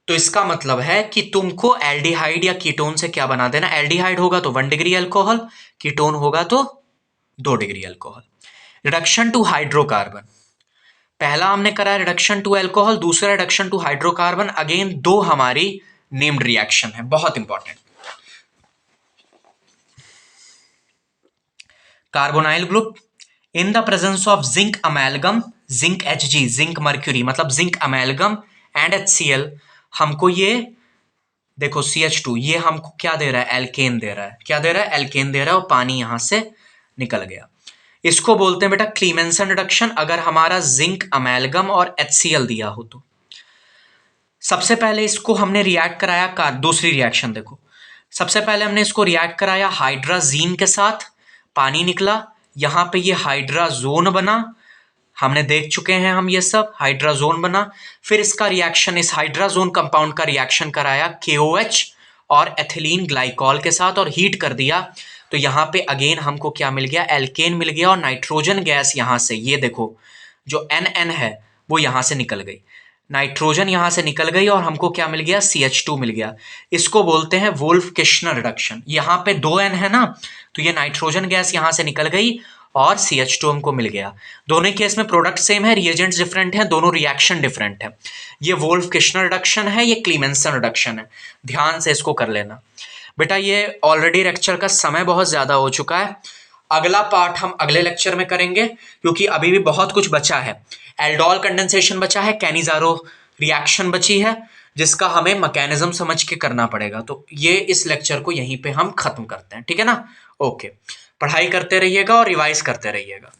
तो इसका मतलब है कि तुमको एल्डिहाइड या कीटोन से क्या बना देना, एल्डिहाइड होगा तो 1 डिग्री अल्कोहल, कीटोन होगा तो 2 degree alcohol. Reduction to hydrocarbon, पहला हमने करा रिडक्शन टू अल्कोहल, दूसरा रिडक्शन टू हाइड्रोकार्बन। अगेन दो हमारी नेम्ड रिएक्शन है, बहुत important. Carbonyl group in the presence of zinc amalgam, zinc Hg, zinc mercury मतलब जिंक अमेलगम एंड HCl, हमको ये देखो CH2 ये हमको क्या दे रहा है, एल्केन दे रहा है, क्या दे रहा है, एल्केन दे रहा है, और पानी यहां से निकल गया। इसको बोलते हैं बेटा क्लीमेंसन रिडक्शन, अगर हमारा जिंक अमेलगम और HCl दिया हो तो। सबसे पहले इसको हमने रिएक्ट कराया, दूसरी रिएक्शन देखो, सबसे पहले हमने इसको रिएक्ट कराया हाइड्राजीन के साथ, पानी निकला, यहां पे ये हाइड्राजोन बना, हमने देख चुके हैं हम ये सब, हाइड्राजोन बना। फिर इसका रिएक्शन, इस हाइड्राजोन कंपाउंड का रिएक्शन कराया KOH और एथिलीन ग्लाइकॉल के साथ और हीट कर दिया, तो यहां पे अगेन हमको क्या मिल गया, एल्केन मिल गया, और नाइट्रोजन गैस यहां से, ये देखो जो NN है वो यहां से निकल गई, नाइट्रोजन यहां से निकल गई और हमको क्या मिल गया, CH2 मिल गया। इसको बोलते हैं वोल्फ किश्नर रिडक्शन। यहां पे 2 N है ना, तो ये नाइट्रोजन गैस यहां से निकल गई और CH2 हमको मिल गया। दोनों केस में प्रोडक्ट सेम है, रिएजेंट्स डिफरेंट है, दोनों रिएक्शन डिफरेंट है। ये वोल्फ किश्नर रिडक्शन है, ये क्लीमेंसन रिडक्शन है, ध्यान से इसको कर लेना बेटा। ये ऑलरेडी लेक्चर का समय बहुत ज्यादा हो चुका है, अगला पार्ट हम अगले लेक्चर में करेंगे क्योंकि अभी भी बहुत कुछ बचा है। एल्डोल कंडेंसेशन बचा है, कैनिजारो रिएक्शन बची है, जिसका हमें मैकेनिज्म समझ के करना पड़ेगा। तो ये इस लेक्चर को यहीं पे हम खत्म करते हैं, ठीक है ना। ओके, पढ़ाई करते रहिएगा और रिवाइज करते रहिएगा।